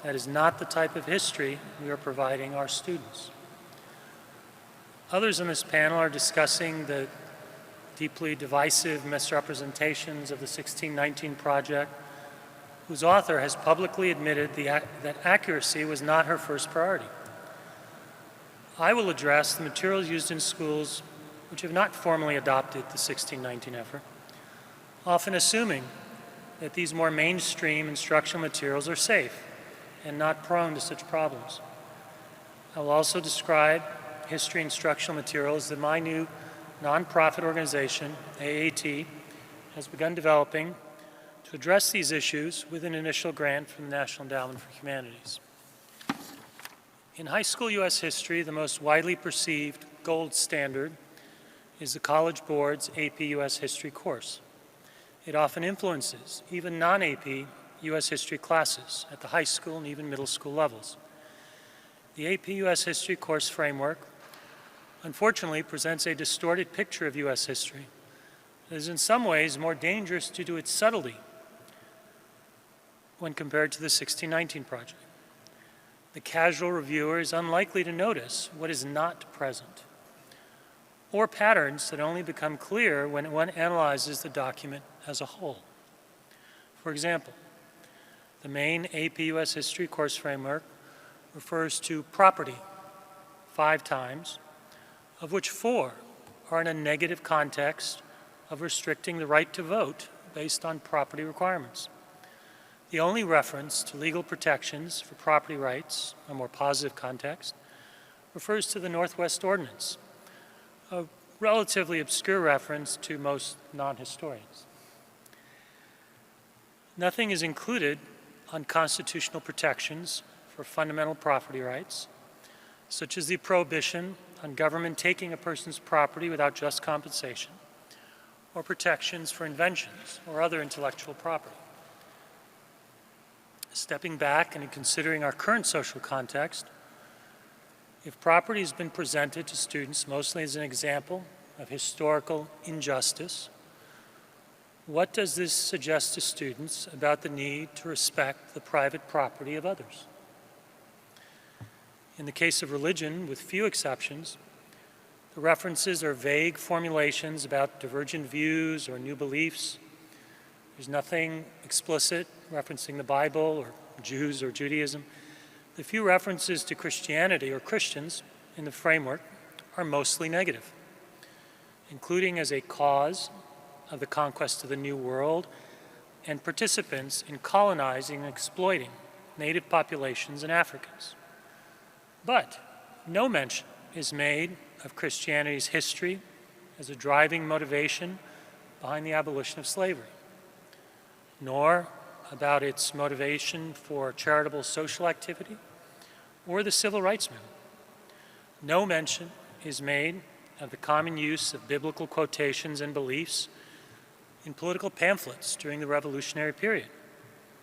that is not the type of history we are providing our students. Others in this panel are discussing the deeply divisive misrepresentations of the 1619 Project, whose author has publicly admitted that accuracy was not her first priority. I will address the materials used in schools which have not formally adopted the 1619 effort, often assuming that these more mainstream instructional materials are safe and not prone to such problems. I will also describe history instructional materials that my new nonprofit organization, AAT, has begun developing to address these issues with an initial grant from the National Endowment for Humanities. In high school U.S. history, the most widely perceived gold standard is the College Board's AP U.S. History course. It often influences even non-AP U.S. history classes at the high school and even middle school levels. The AP U.S. History course framework unfortunately presents a distorted picture of U.S. history that is in some ways more dangerous due to its subtlety when compared to the 1619 Project. The casual reviewer is unlikely to notice what is not present, or patterns that only become clear when one analyzes the document as a whole. For example, the main AP US History course framework refers to property 5 times, of which 4 are in a negative context of restricting the right to vote based on property requirements. The only reference to legal protections for property rights, a more positive context, refers to the Northwest Ordinance, a relatively obscure reference to most non-historians. Nothing is included on constitutional protections for fundamental property rights, such as the prohibition on government taking a person's property without just compensation, or protections for inventions or other intellectual property. Stepping back and considering our current social context, if property has been presented to students mostly as an example of historical injustice, what does this suggest to students about the need to respect the private property of others? In the case of religion, with few exceptions, the references are vague formulations about divergent views or new beliefs. There's nothing explicit referencing the Bible or Jews or Judaism. The few references to Christianity or Christians in the framework are mostly negative, including as a cause of the conquest of the New World and participants in colonizing and exploiting native populations and Africans. But no mention is made of Christianity's history as a driving motivation behind the abolition of slavery, nor about its motivation for charitable social activity or the civil rights movement. No mention is made of the common use of biblical quotations and beliefs in political pamphlets during the Revolutionary period.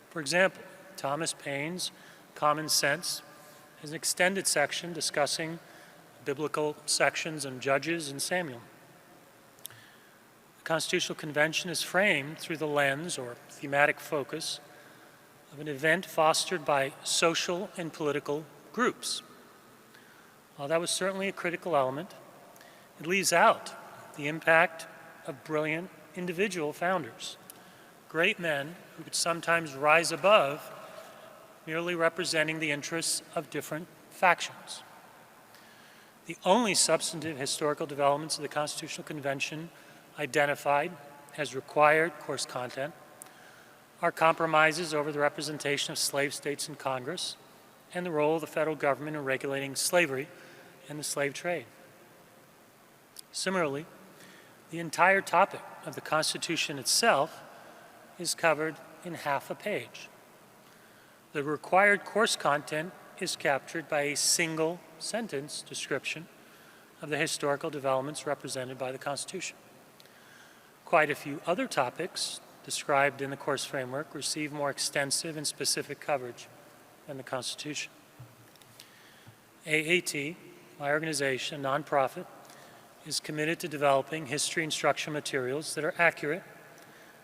For example, Thomas Paine's Common Sense has an extended section discussing biblical sections on Judges and Samuel. The Constitutional Convention is framed through the lens or thematic focus of an event fostered by social and political groups. While that was certainly a critical element, it leaves out the impact of brilliant individual founders, great men who could sometimes rise above merely representing the interests of different factions. The only substantive historical developments of the Constitutional Convention identified as required course content are compromises over the representation of slave states in Congress and the role of the federal government in regulating slavery and the slave trade. Similarly, the entire topic of the Constitution itself is covered in half a page. The required course content is captured by a single sentence description of the historical developments represented by the Constitution. Quite a few other topics described in the course framework receive more extensive and specific coverage than the Constitution. AAT, my organization, a nonprofit, is committed to developing history instruction materials that are accurate,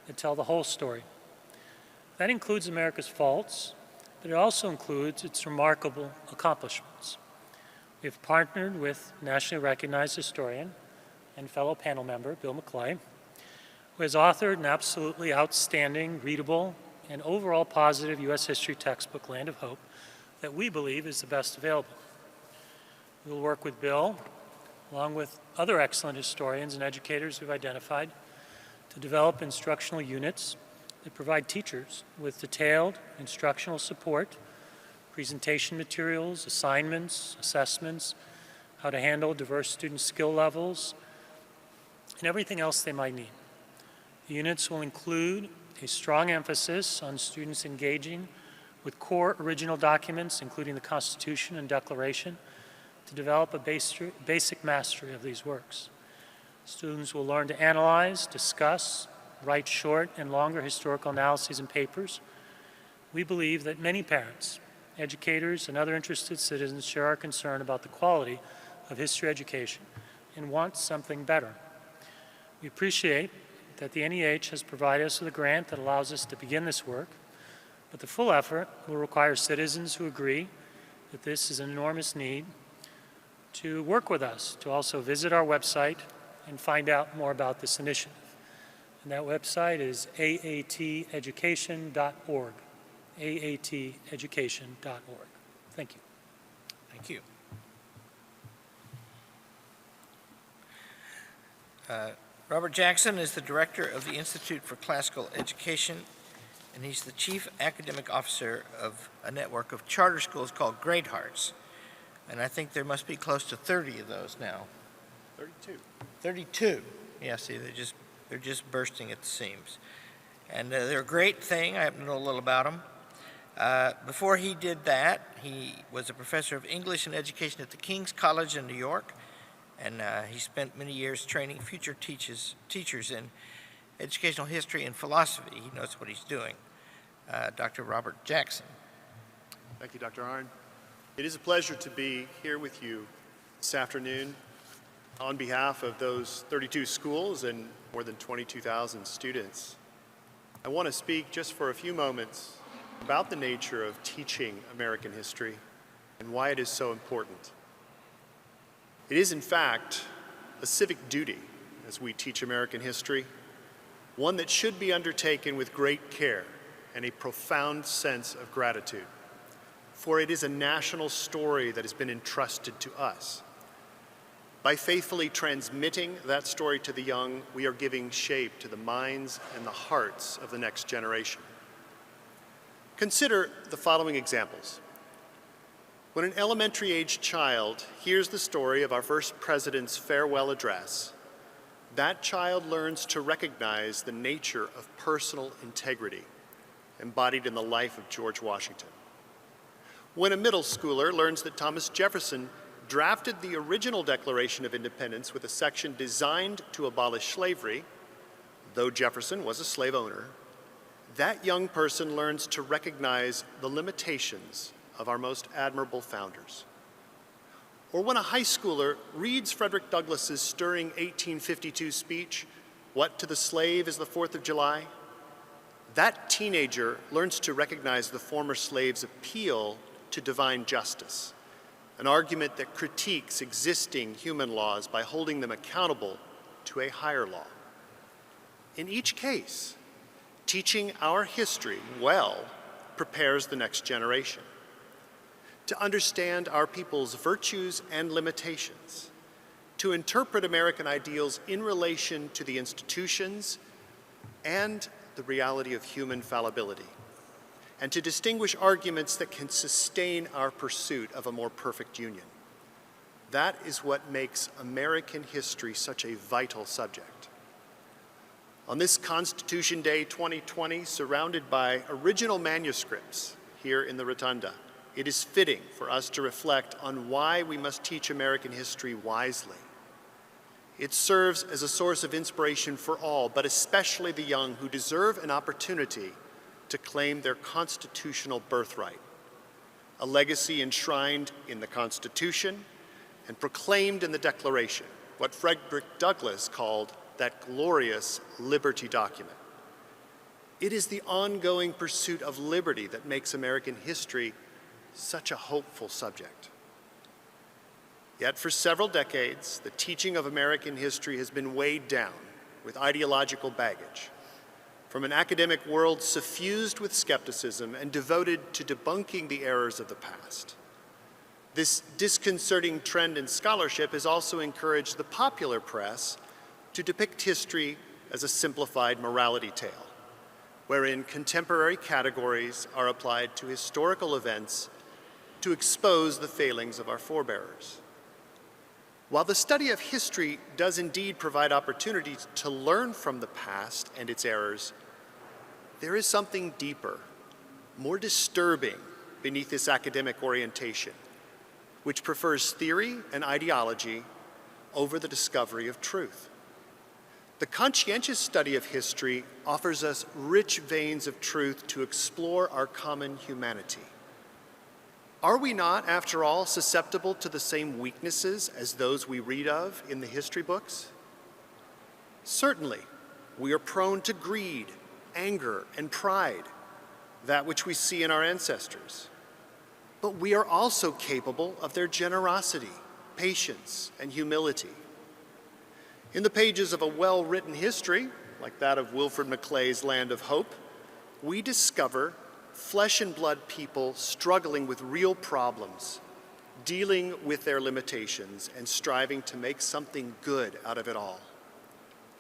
that tell the whole story. That includes America's faults, but it also includes its remarkable accomplishments. We have partnered with nationally recognized historian and fellow panel member, Bill McClay, who has authored an absolutely outstanding, readable, and overall positive U.S. history textbook, Land of Hope, that we believe is the best available. We will work with Bill, along with other excellent historians and educators we've identified, to develop instructional units that provide teachers with detailed instructional support, presentation materials, assignments, assessments, how to handle diverse student skill levels, and everything else they might need. The units will include a strong emphasis on students engaging with core original documents, including the Constitution and Declaration, to develop a basic mastery of these works. Students will learn to analyze, discuss, write short and longer historical analyses and papers. We believe that many parents, educators, and other interested citizens share our concern about the quality of history education and want something better. We appreciate that the NEH has provided us with a grant that allows us to begin this work, but the full effort will require citizens who agree that this is an enormous need to work with us, to also visit our website and find out more about this initiative. And that website is aateducation.org. aateducation.org. Thank you. Thank you. Robert Jackson is the director of the Institute for Classical Education, and he's the chief academic officer of a network of charter schools called Great Hearts. And I think there must be close to 30 of those now. 32. 32. Yeah, see, they're just bursting at the seams. And they're a great thing. I happen to know a little about them. Before he did that, he was a professor of English and education at the King's College in New York, and he spent many years training future teachers in educational history and philosophy. He knows what he's doing. Dr. Robert Jackson. Thank you, Dr. Arnn. It is a pleasure to be here with you this afternoon on behalf of those 32 schools and more than 22,000 students. I want to speak just for a few moments about the nature of teaching American history and why it is so important. It is, in fact, a civic duty as we teach American history, one that should be undertaken with great care and a profound sense of gratitude, for it is a national story that has been entrusted to us. By faithfully transmitting that story to the young, we are giving shape to the minds and the hearts of the next generation. Consider the following examples. When an elementary-aged child hears the story of our first president's farewell address, that child learns to recognize the nature of personal integrity embodied in the life of George Washington. When a middle schooler learns that Thomas Jefferson drafted the original Declaration of Independence with a section designed to abolish slavery, though Jefferson was a slave owner, that young person learns to recognize the limitations of our most admirable founders. Or when a high schooler reads Frederick Douglass's stirring 1852 speech, "What to the slave is the 4th of July?" that teenager learns to recognize the former slave's appeal to divine justice, an argument that critiques existing human laws by holding them accountable to a higher law. In each case, teaching our history well prepares the next generation to understand our people's virtues and limitations, to interpret American ideals in relation to the institutions and the reality of human fallibility, and to distinguish arguments that can sustain our pursuit of a more perfect union. That is what makes American history such a vital subject. On this Constitution Day 2020, surrounded by original manuscripts here in the Rotunda, it is fitting for us to reflect on why we must teach American history wisely. It serves as a source of inspiration for all, but especially the young who deserve an opportunity to claim their constitutional birthright, a legacy enshrined in the Constitution and proclaimed in the Declaration, what Frederick Douglass called that glorious liberty document. It is the ongoing pursuit of liberty that makes American history such a hopeful subject. Yet for several decades, the teaching of American history has been weighed down with ideological baggage, from an academic world suffused with skepticism and devoted to debunking the errors of the past. This disconcerting trend in scholarship has also encouraged the popular press to depict history as a simplified morality tale, wherein contemporary categories are applied to historical events to expose the failings of our forebears. While the study of history does indeed provide opportunities to learn from the past and its errors, there is something deeper, more disturbing beneath this academic orientation, which prefers theory and ideology over the discovery of truth. The conscientious study of history offers us rich veins of truth to explore our common humanity. Are we not, after all, susceptible to the same weaknesses as those we read of in the history books? Certainly, we are prone to greed, anger, and pride, that which we see in our ancestors. But we are also capable of their generosity, patience, and humility. In the pages of a well-written history, like that of Wilfred Maclay's Land of Hope, we discover flesh and blood people struggling with real problems, dealing with their limitations, and striving to make something good out of it all.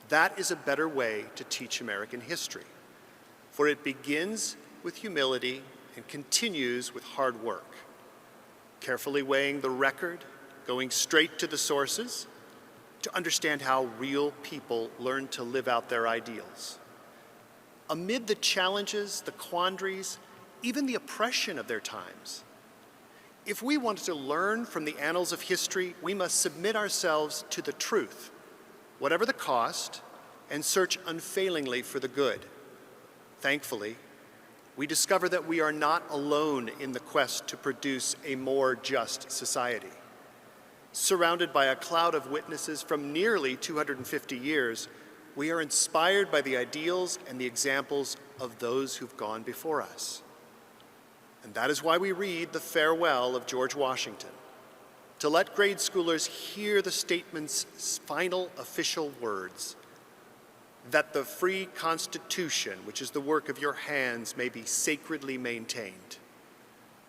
That is a better way to teach American history, for it begins with humility and continues with hard work, carefully weighing the record, going straight to the sources to understand how real people learn to live out their ideals. Amid the challenges, the quandaries, even the oppression of their times, if we want to learn from the annals of history, we must submit ourselves to the truth, whatever the cost, and search unfailingly for the good. Thankfully, we discover that we are not alone in the quest to produce a more just society. Surrounded by a cloud of witnesses from nearly 250 years, we are inspired by the ideals and the examples of those who've gone before us. And that is why we read the farewell of George Washington, to let grade schoolers hear the statement's final official words, that the free Constitution, which is the work of your hands, may be sacredly maintained.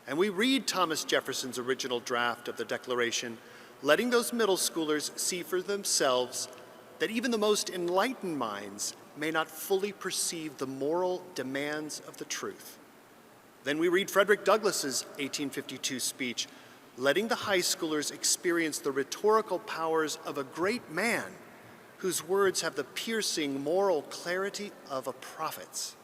And we read Thomas Jefferson's original draft of the Declaration, letting those middle schoolers see for themselves that even the most enlightened minds may not fully perceive the moral demands of the truth. Then we read Frederick Douglass's 1852 speech, letting the high schoolers experience the rhetorical powers of a great man whose words have the piercing moral clarity of a prophet's.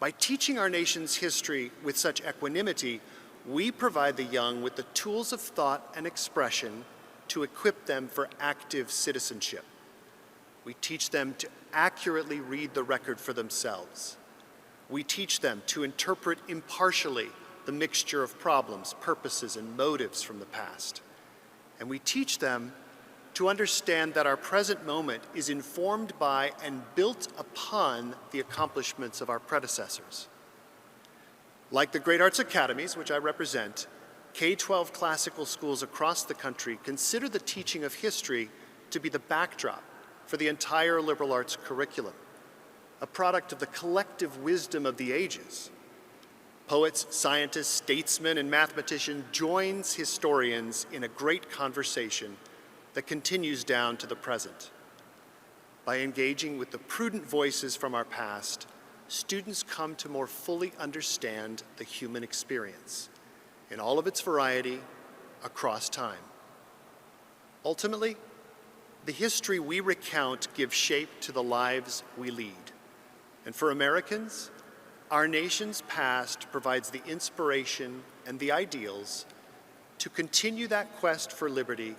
By teaching our nation's history with such equanimity, we provide the young with the tools of thought and expression to equip them for active citizenship. We teach them to accurately read the record for themselves. We teach them to interpret impartially the mixture of problems, purposes, and motives from the past. And we teach them to understand that our present moment is informed by and built upon the accomplishments of our predecessors. Like the Great Arts Academies, which I represent, K-12 classical schools across the country consider the teaching of history to be the backdrop for the entire liberal arts curriculum, a product of the collective wisdom of the ages. Poets, scientists, statesmen, and mathematicians joins historians in a great conversation that continues down to the present. By engaging with the prudent voices from our past, students come to more fully understand the human experience in all of its variety across time. Ultimately, the history we recount gives shape to the lives we lead. And for Americans, our nation's past provides the inspiration and the ideals to continue that quest for liberty,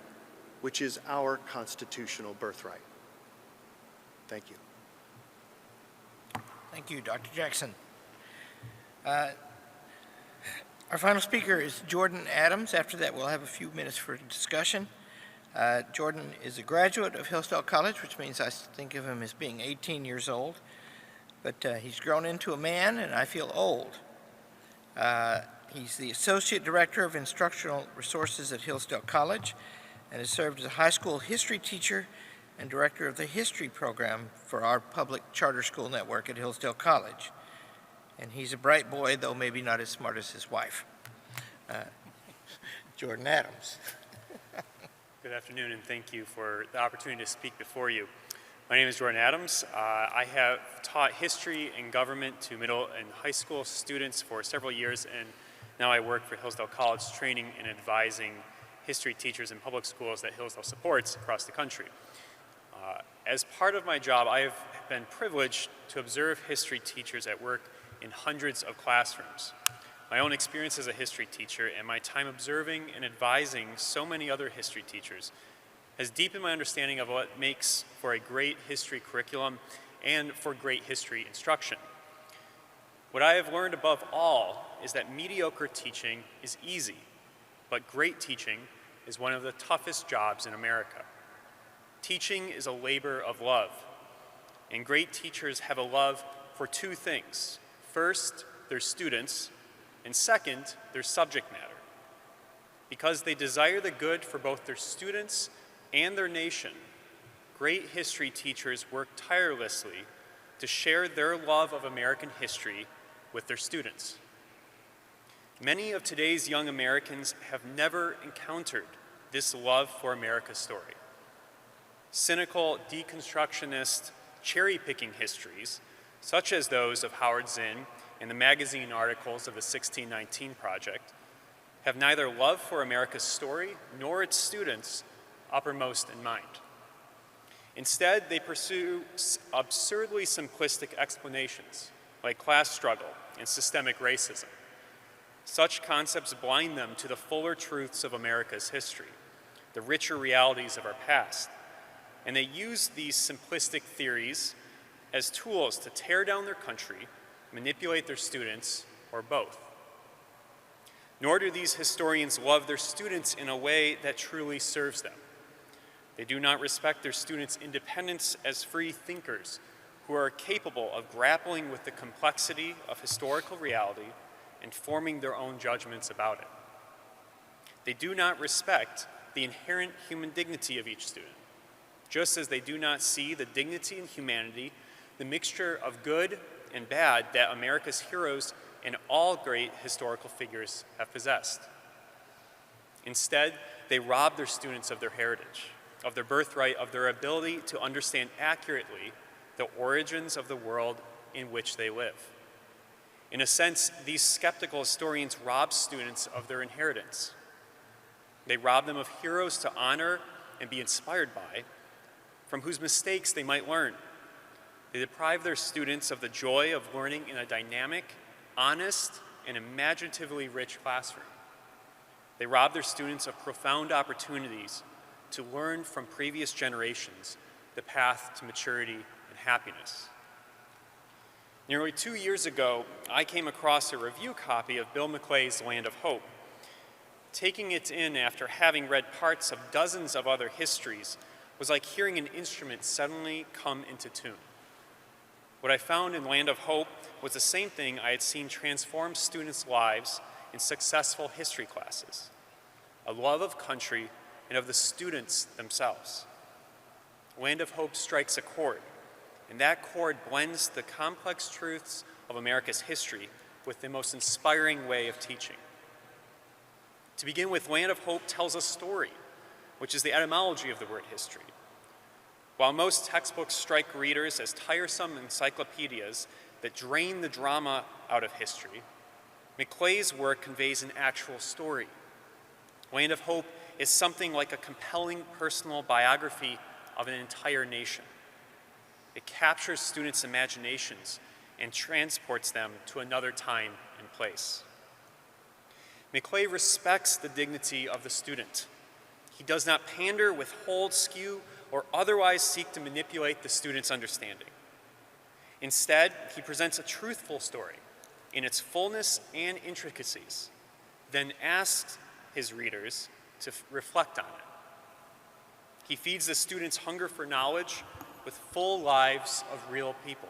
which is our constitutional birthright. Thank you. Thank you, Dr. Jackson. Our final speaker is Jordan Adams. After that, we'll have a few minutes for discussion. Jordan is a graduate of Hillsdale College, which means I think of him as being 18 years old. But he's grown into a man, and I feel old. He's the Associate Director of Instructional Resources at Hillsdale College and has served as a high school history teacher and director of the history program for our public charter school network at Hillsdale College. And he's a bright boy, though maybe not as smart as his wife. Jordan Adams. Good afternoon, and thank you for the opportunity to speak before you. My name is Jordan Adams. I have taught history and government to middle and high school students for several years, and now I work for Hillsdale College, training and advising history teachers in public schools that Hillsdale supports across the country. As part of my job, I have been privileged to observe history teachers at work in hundreds of classrooms. My own experience as a history teacher and my time observing and advising so many other history teachers has deepened my understanding of what makes for a great history curriculum and for great history instruction. What I have learned above all is that mediocre teaching is easy, but great teaching is one of the toughest jobs in America. Teaching is a labor of love, and great teachers have a love for two things. First, their students, and second, their subject matter. Because they desire the good for both their students and their nation, great history teachers work tirelessly to share their love of American history with their students. Many of today's young Americans have never encountered this love for America's story. Cynical, deconstructionist, cherry-picking histories, such as those of Howard Zinn and the magazine articles of the 1619 Project, have neither love for America's story nor its students uppermost in mind. Instead, they pursue absurdly simplistic explanations like class struggle and systemic racism. Such concepts blind them to the fuller truths of America's history, the richer realities of our past, and they use these simplistic theories as tools to tear down their country, manipulate their students, or both. Nor do these historians love their students in a way that truly serves them. They do not respect their students' independence as free thinkers who are capable of grappling with the complexity of historical reality and forming their own judgments about it. They do not respect the inherent human dignity of each student, just as they do not see the dignity and humanity, the mixture of good and bad that America's heroes and all great historical figures have possessed. Instead, they rob their students of their heritage, of their birthright, of their ability to understand accurately the origins of the world in which they live. In a sense, these skeptical historians rob students of their inheritance. They rob them of heroes to honor and be inspired by, from whose mistakes they might learn. They deprive their students of the joy of learning in a dynamic, honest, and imaginatively rich classroom. They rob their students of profound opportunities to learn from previous generations the path to maturity and happiness. Nearly 2 years ago, I came across a review copy of Bill McClay's Land of Hope. Taking it in after having read parts of dozens of other histories was like hearing an instrument suddenly come into tune. What I found in Land of Hope was the same thing I had seen transform students' lives in successful history classes: a love of country and of the students themselves. Land of Hope strikes a chord, and that chord blends the complex truths of America's history with the most inspiring way of teaching. To begin with, Land of Hope tells a story, which is the etymology of the word history. While most textbooks strike readers as tiresome encyclopedias that drain the drama out of history, McClay's work conveys an actual story. Land of Hope is something like a compelling personal biography of an entire nation. It captures students' imaginations and transports them to another time and place. McClay respects the dignity of the student. He does not pander, withhold, skew, or otherwise seek to manipulate the student's understanding. Instead, he presents a truthful story in its fullness and intricacies, then asks his readers to reflect on it. He feeds the students' hunger for knowledge with full lives of real people.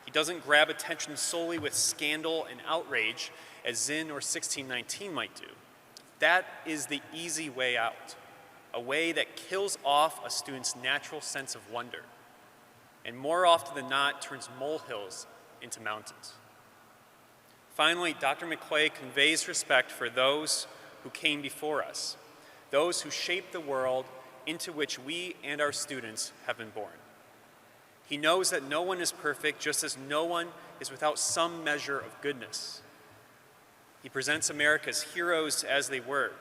He doesn't grab attention solely with scandal and outrage as Zinn or 1619 might do. That is the easy way out, a way that kills off a student's natural sense of wonder, and more often than not turns molehills into mountains. Finally, Dr. McClay conveys respect for those who came before us, those who shaped the world into which we and our students have been born. He knows that no one is perfect, just as no one is without some measure of goodness. He presents America's heroes as they were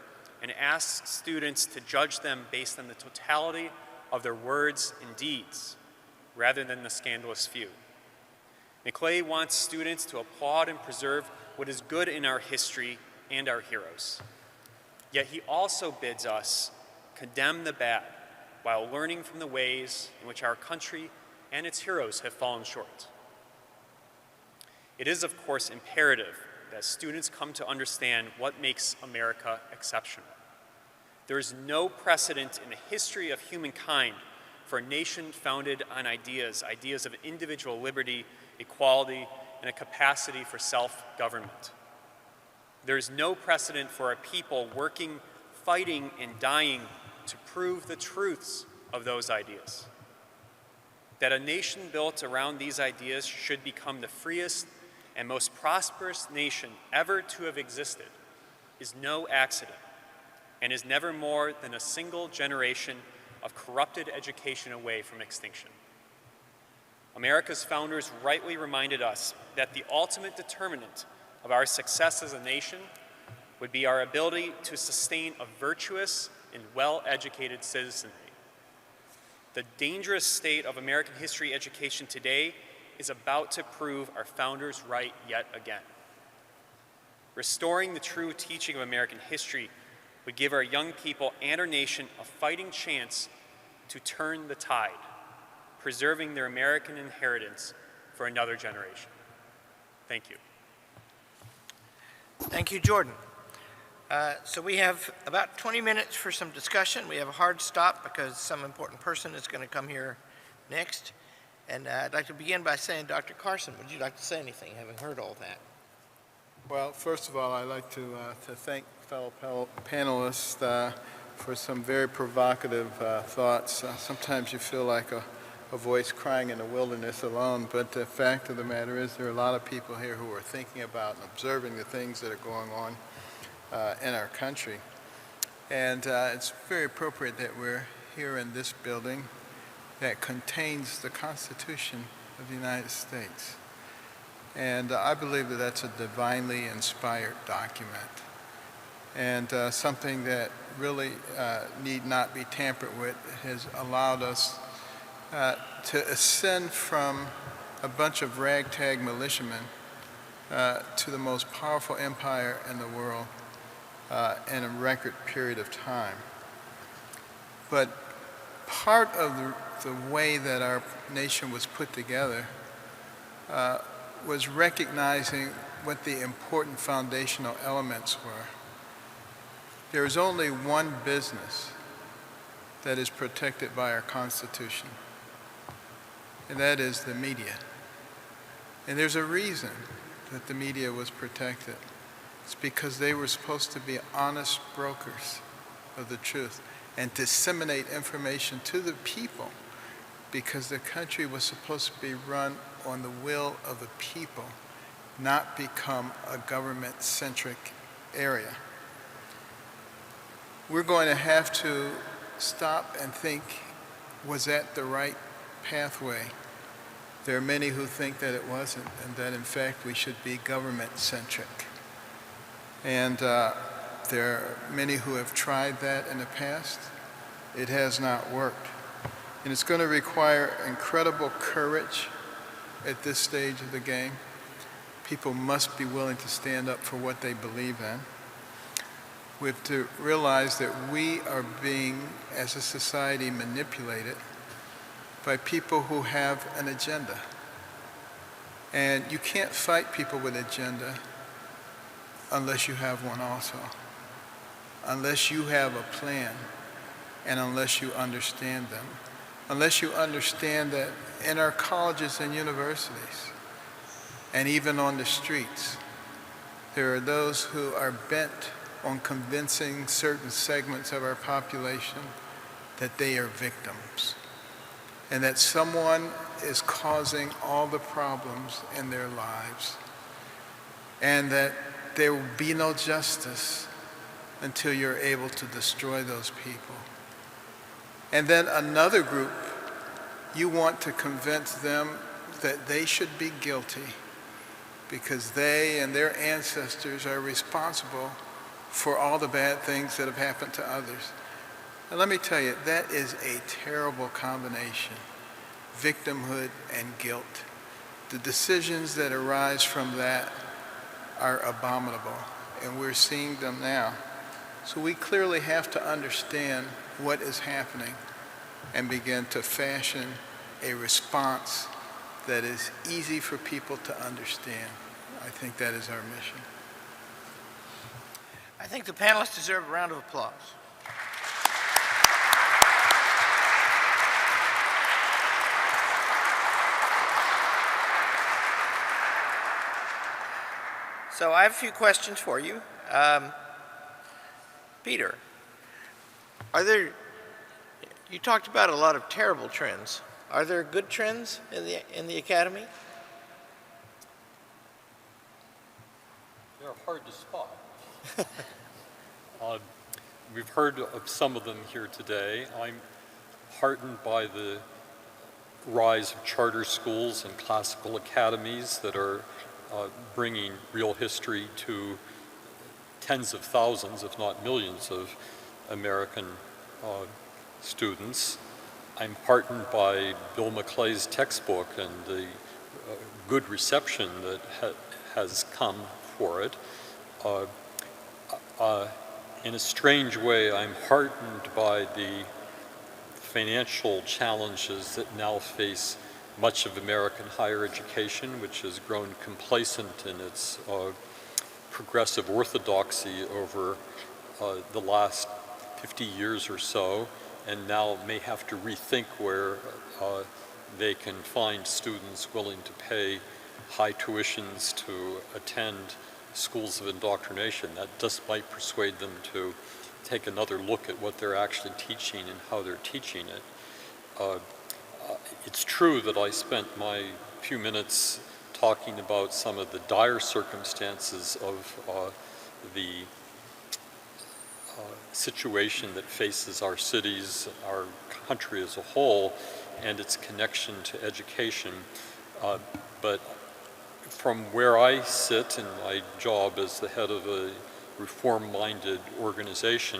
and asks students to judge them based on the totality of their words and deeds, rather than the scandalous few. McClay wants students to applaud and preserve what is good in our history and our heroes. Yet he also bids us condemn the bad while learning from the ways in which our country and its heroes have fallen short. It is, of course, imperative that students come to understand what makes America exceptional. There is no precedent in the history of humankind for a nation founded on ideas of individual liberty, equality, and a capacity for self-government. There is no precedent for a people working, fighting, and dying to prove the truths of those ideas. That a nation built around these ideas should become the freest and most prosperous nation ever to have existed is no accident and is never more than a single generation of corrupted education away from extinction. America's founders rightly reminded us that the ultimate determinant of our success as a nation would be our ability to sustain a virtuous and well-educated citizenry. The dangerous state of American history education today is about to prove our founders right yet again. Restoring the true teaching of American history would give our young people and our nation a fighting chance to turn the tide, preserving their American inheritance for another generation. Thank you. Thank you, Jordan. So we have about 20 minutes for some discussion. We have a hard stop because some important person is going to come here next. And I'd like to begin by saying, Dr. Carson, would you like to say anything, having heard all that? Well, first of all, I'd like to thank fellow panelists for some very provocative thoughts. Sometimes you feel like a voice crying in the wilderness alone, but the fact of the matter is there are a lot of people here who are thinking about and observing the things that are going on in our country. And it's very appropriate that we're here in this building that contains the Constitution of the United States. And I believe that that's a divinely inspired document and something that really need not be tampered with. It has allowed us to ascend from a bunch of ragtag militiamen to the most powerful empire in the world in a record period of time. But part of the way that our nation was put together was recognizing what the important foundational elements were. There is only one business that is protected by our Constitution, and that is the media. And there's a reason that the media was protected. It's because they were supposed to be honest brokers of the truth and disseminate information to the people, because the country was supposed to be run on the will of the people, not become a government-centric area. We're going to have to stop and think, was that the right pathway? There are many who think that it wasn't, and that in fact we should be government-centric. And there are many who have tried that in the past. It has not worked. And it's going to require incredible courage at this stage of the game. People must be willing to stand up for what they believe in. We have to realize that we are being, as a society, manipulated by people who have an agenda. And you can't fight people with agenda unless you have one also, unless you have a plan, and unless you understand them. Unless you understand that in our colleges and universities, and even on the streets, there are those who are bent on convincing certain segments of our population that they are victims, and that someone is causing all the problems in their lives, and that there will be no justice until you're able to destroy those people. And then another group, you want to convince them that they should be guilty because they and their ancestors are responsible for all the bad things that have happened to others. And let me tell you, that is a terrible combination, victimhood and guilt. The decisions that arise from that are abominable, and we're seeing them now. So we clearly have to understand what is happening and begin to fashion a response that is easy for people to understand. I think that is our mission. I think the panelists deserve a round of applause. So I have a few questions for you. Peter, You talked about a lot of terrible trends. Are there good trends in the academy? They're hard to spot. We've heard of some of them here today. I'm heartened by the rise of charter schools and classical academies that are bringing real history to tens of thousands, if not millions, of American students. I'm heartened by Bill McClay's textbook and the good reception that has come for it. In a strange way, I'm heartened by the financial challenges that now face much of American higher education, which has grown complacent in its progressive orthodoxy over the last 50 years or so, and now may have to rethink where they can find students willing to pay high tuitions to attend schools of indoctrination. That just might persuade them to take another look at what they're actually teaching and how they're teaching it. It's true that I spent my few minutes talking about some of the dire circumstances of the situation that faces our cities, our country as a whole, and its connection to education. But from where I sit in my job as the head of a reform-minded organization,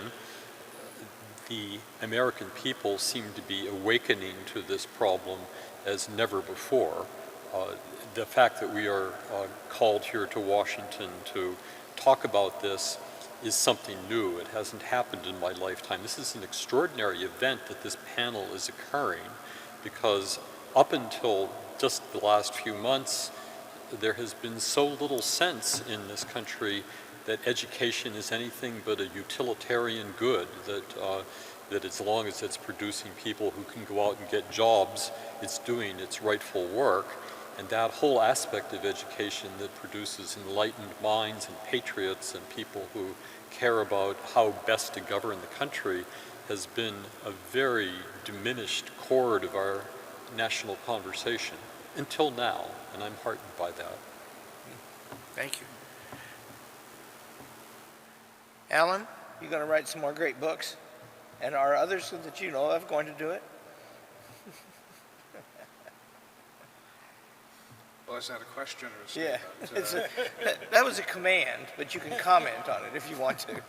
the American people seem to be awakening to this problem as never before. The fact that we are called here to Washington to talk about this is something new. It hasn't happened in my lifetime. This is an extraordinary event that this panel is occurring, because up until just the last few months, there has been so little sense in this country that education is anything but a utilitarian good, that as long as it's producing people who can go out and get jobs, it's doing its rightful work. And that whole aspect of education that produces enlightened minds and patriots and people who care about how best to govern the country has been a very diminished chord of our national conversation until now, and I'm heartened by that. Thank you. Alan, you're going to write some more great books? And are others that you know of going to do it? Well, is that a question or a Yeah, statement? that was a command, but you can comment on it if you want to.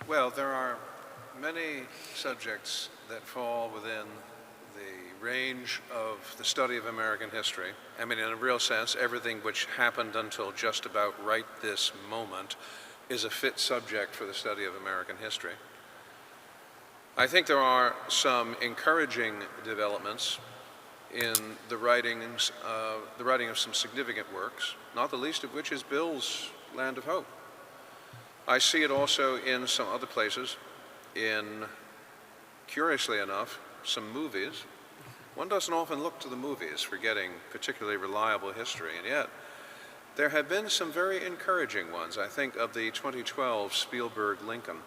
Well, there are many subjects that fall within the range of the study of American history. I mean, in a real sense, everything which happened until just about right this moment is a fit subject for the study of American history. I think there are some encouraging developments in the writing of some significant works, not the least of which is Bill's Land of Hope. I see it also in some other places, in, curiously enough, some movies. One doesn't often look to the movies for getting particularly reliable history, and yet there have been some very encouraging ones. I think of the 2012 Spielberg Lincoln.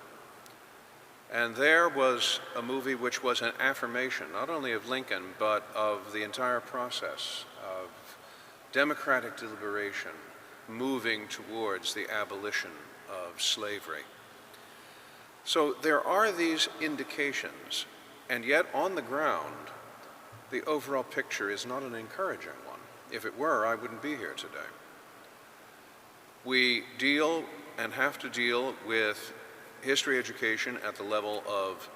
And there was a movie which was an affirmation, not only of Lincoln, but of the entire process of democratic deliberation moving towards the abolition of slavery. So there are these indications, and yet on the ground, the overall picture is not an encouraging one. If it were, I wouldn't be here today. We deal and have to deal with history education at the level of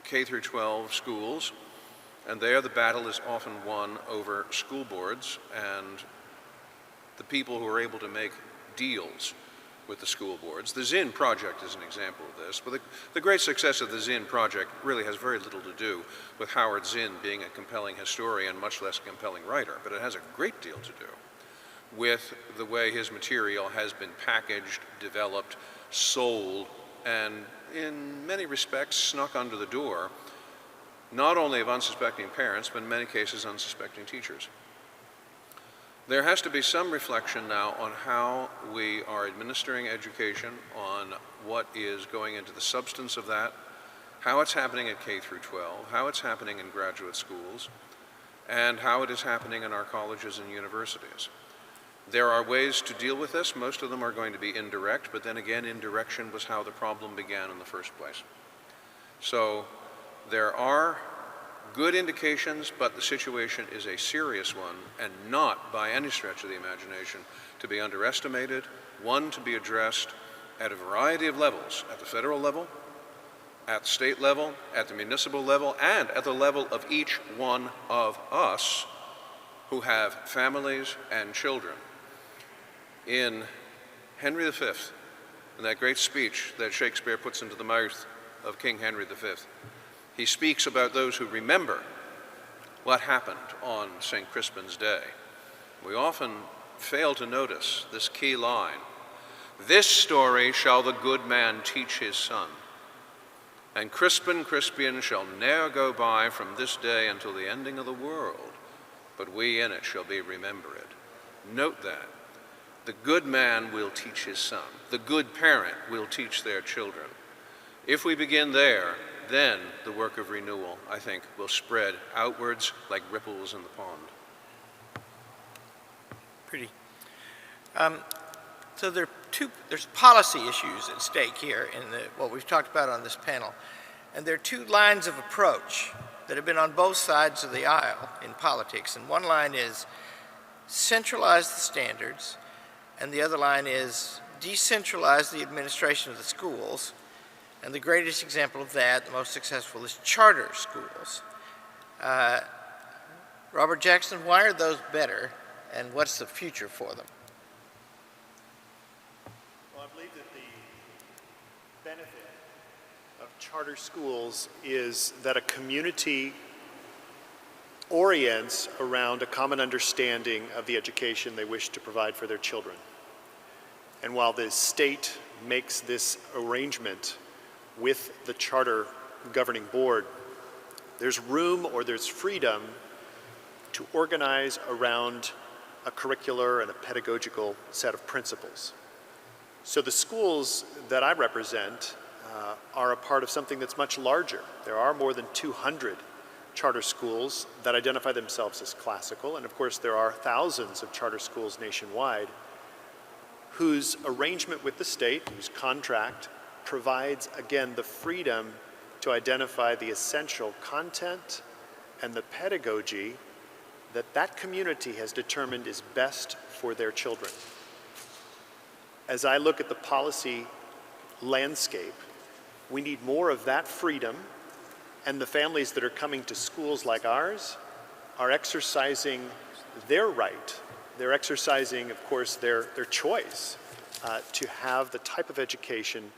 K through 12 schools, and there the battle is often won over school boards and the people who are able to make deals with the school boards. The Zinn Project is an example of this, but the great success of the Zinn Project really has very little to do with Howard Zinn being a compelling historian, much less a compelling writer, but it has a great deal to do with the way his material has been packaged, developed, sold, and in many respects snuck under the door, not only of unsuspecting parents, but in many cases unsuspecting teachers. There has to be some reflection now on how we are administering education, on what is going into the substance of that, how it's happening at K through 12, how it's happening in graduate schools, and how it is happening in our colleges and universities. There are ways to deal with this. Most of them are going to be indirect, but then again, indirection was how the problem began in the first place. So there are good indications, but the situation is a serious one and not by any stretch of the imagination to be underestimated, one to be addressed at a variety of levels, at the federal level, at the state level, at the municipal level, and at the level of each one of us who have families and children. In Henry V, in that great speech that Shakespeare puts into the mouth of King Henry V, he speaks about those who remember what happened on St. Crispin's Day. We often fail to notice this key line: "This story shall the good man teach his son, and Crispin Crispian shall ne'er go by from this day until the ending of the world, but we in it shall be remembered." Note that. The good man will teach his son. The good parent will teach their children. If we begin there, then the work of renewal, I think, will spread outwards like ripples in the pond. Pretty. So there's policy issues at stake here in what we've talked about on this panel. And there are two lines of approach that have been on both sides of the aisle in politics. And one line is centralize the standards, and the other line is decentralize the administration of the schools. And the greatest example of that, the most successful, is charter schools. Robert Jackson, why are those better, and what's the future for them? Well, I believe that the benefit of charter schools is that a community orients around a common understanding of the education they wish to provide for their children. And while the state makes this arrangement with the charter governing board, there's room or there's freedom to organize around a curricular and a pedagogical set of principles. So the schools that I represent are a part of something that's much larger. There are more than 200 charter schools that identify themselves as classical, and of course there are thousands of charter schools nationwide whose arrangement with the state, whose contract, provides, again, the freedom to identify the essential content and the pedagogy that that community has determined is best for their children. As I look at the policy landscape, we need more of that freedom, and the families that are coming to schools like ours are exercising their right. They're exercising, of course, their choice to have the type of education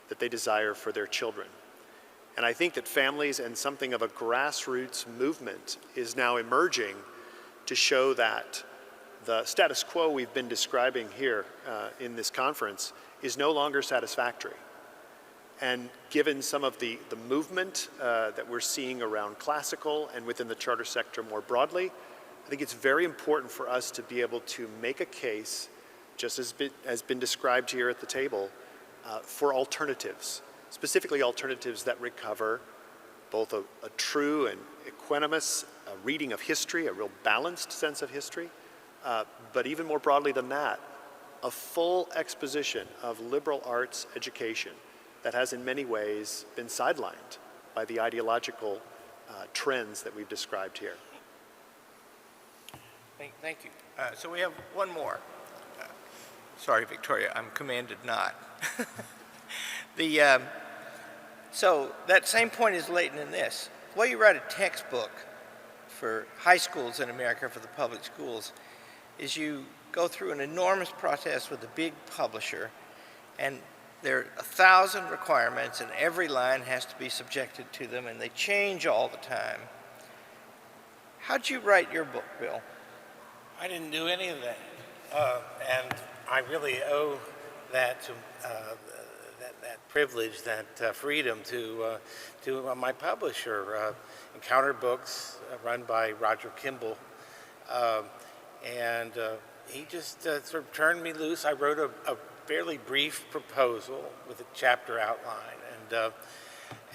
that they desire for their children. And I think that families and something of a grassroots movement is now emerging to show that the status quo we've been describing here in this conference is no longer satisfactory. And given some of the movement that we're seeing around classical and within the charter sector more broadly, I think it's very important for us to be able to make a case, just as has been described here at the table, for alternatives, specifically alternatives that recover both a true and equanimous reading of history, a real balanced sense of history, but even more broadly than that, a full exposition of liberal arts education that has in many ways been sidelined by the ideological trends that we've described here. Thank you. So we have one more. Sorry, Victoria, I'm commanded not. So that same point is latent in this. The way you write a textbook for high schools in America, for the public schools, is you go through an enormous process with a big publisher, and there are 1,000 requirements, and every line has to be subjected to them, and they change all the time. How'd you write your book, Bill? I didn't do any of that, and I really owe that to that privilege, that freedom to my publisher, Encounter Books, run by Roger Kimball, and he just sort of turned me loose. I wrote a fairly brief proposal with a chapter outline, and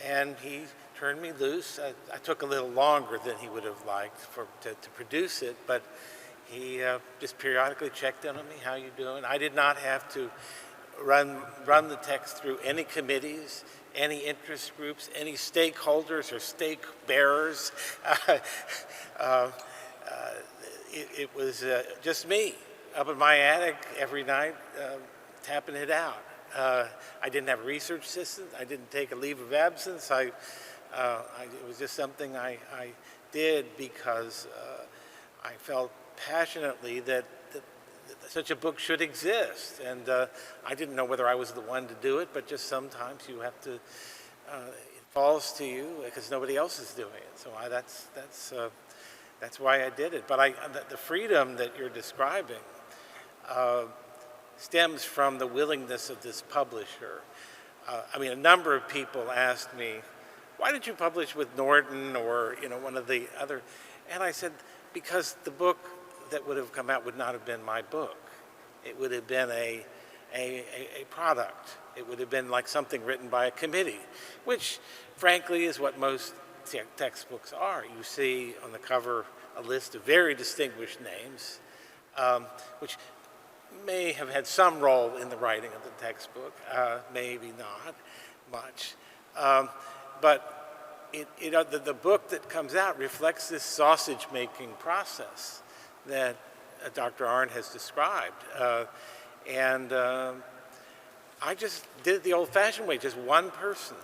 and he turned me loose. I took a little longer than he would have liked to produce it, but he just periodically checked in on me, how you doing? I did not have to run the text through any committees, any interest groups, any stakeholders or stake bearers. It was just me up in my attic every night tapping it out. I didn't have a research assistant. I didn't take a leave of absence. It was just something I did because I felt passionately that such a book should exist. And I didn't know whether I was the one to do it, but just sometimes you have to, it falls to you because nobody else is doing it. So that's why I did it. But the freedom that you're describing stems from the willingness of this publisher. I mean, a number of people asked me, why did you publish with Norton or one of the other? And I said, because the book that would have come out would not have been my book. It would have been a product. It would have been like something written by a committee, which frankly is what most textbooks are. You see on the cover a list of very distinguished names, which may have had some role in the writing of the textbook, maybe not much. But the book that comes out reflects this sausage-making process that Dr. Arnn has described. And I just did it the old-fashioned way, just one person.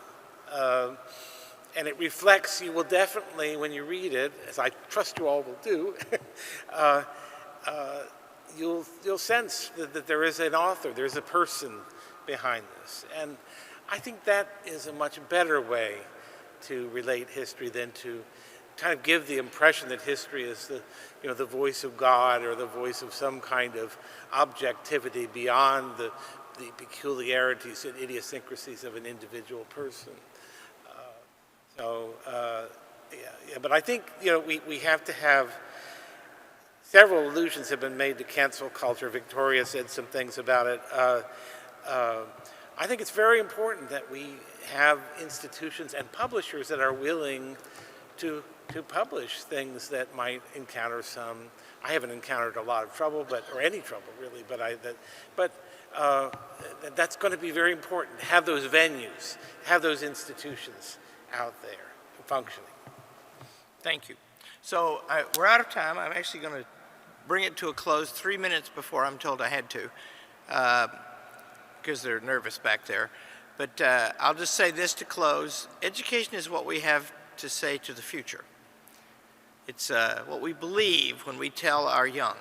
And it reflects, you will definitely, when you read it, as I trust you all will do, you'll sense that there is an author, there's a person behind this. And I think that is a much better way to relate history than to kind of give the impression that history is the voice of God or the voice of some kind of objectivity beyond the peculiarities and idiosyncrasies of an individual person. But I think we have to have, several allusions have been made to cancel culture. Victoria said some things about it. I think it's very important that we have institutions and publishers that are willing to publish things that might encounter some. I haven't encountered a lot of trouble, or any trouble really, but that's going to be very important. Have those venues, have those institutions out there functioning. Thank you. So we're out of time. I'm actually going to bring it to a close 3 minutes before I'm told I had to, because they're nervous back there. But I'll just say this to close. Education is what we have to say to the future. It's what we believe when we tell our young.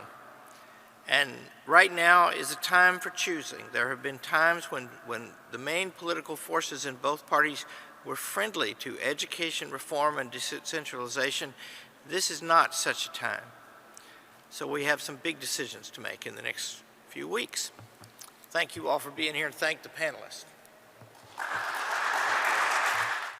And right now is a time for choosing. There have been times when the main political forces in both parties were friendly to education reform and decentralization. This is not such a time. So we have some big decisions to make in the next few weeks. Thank you all for being here, and thank the panelists.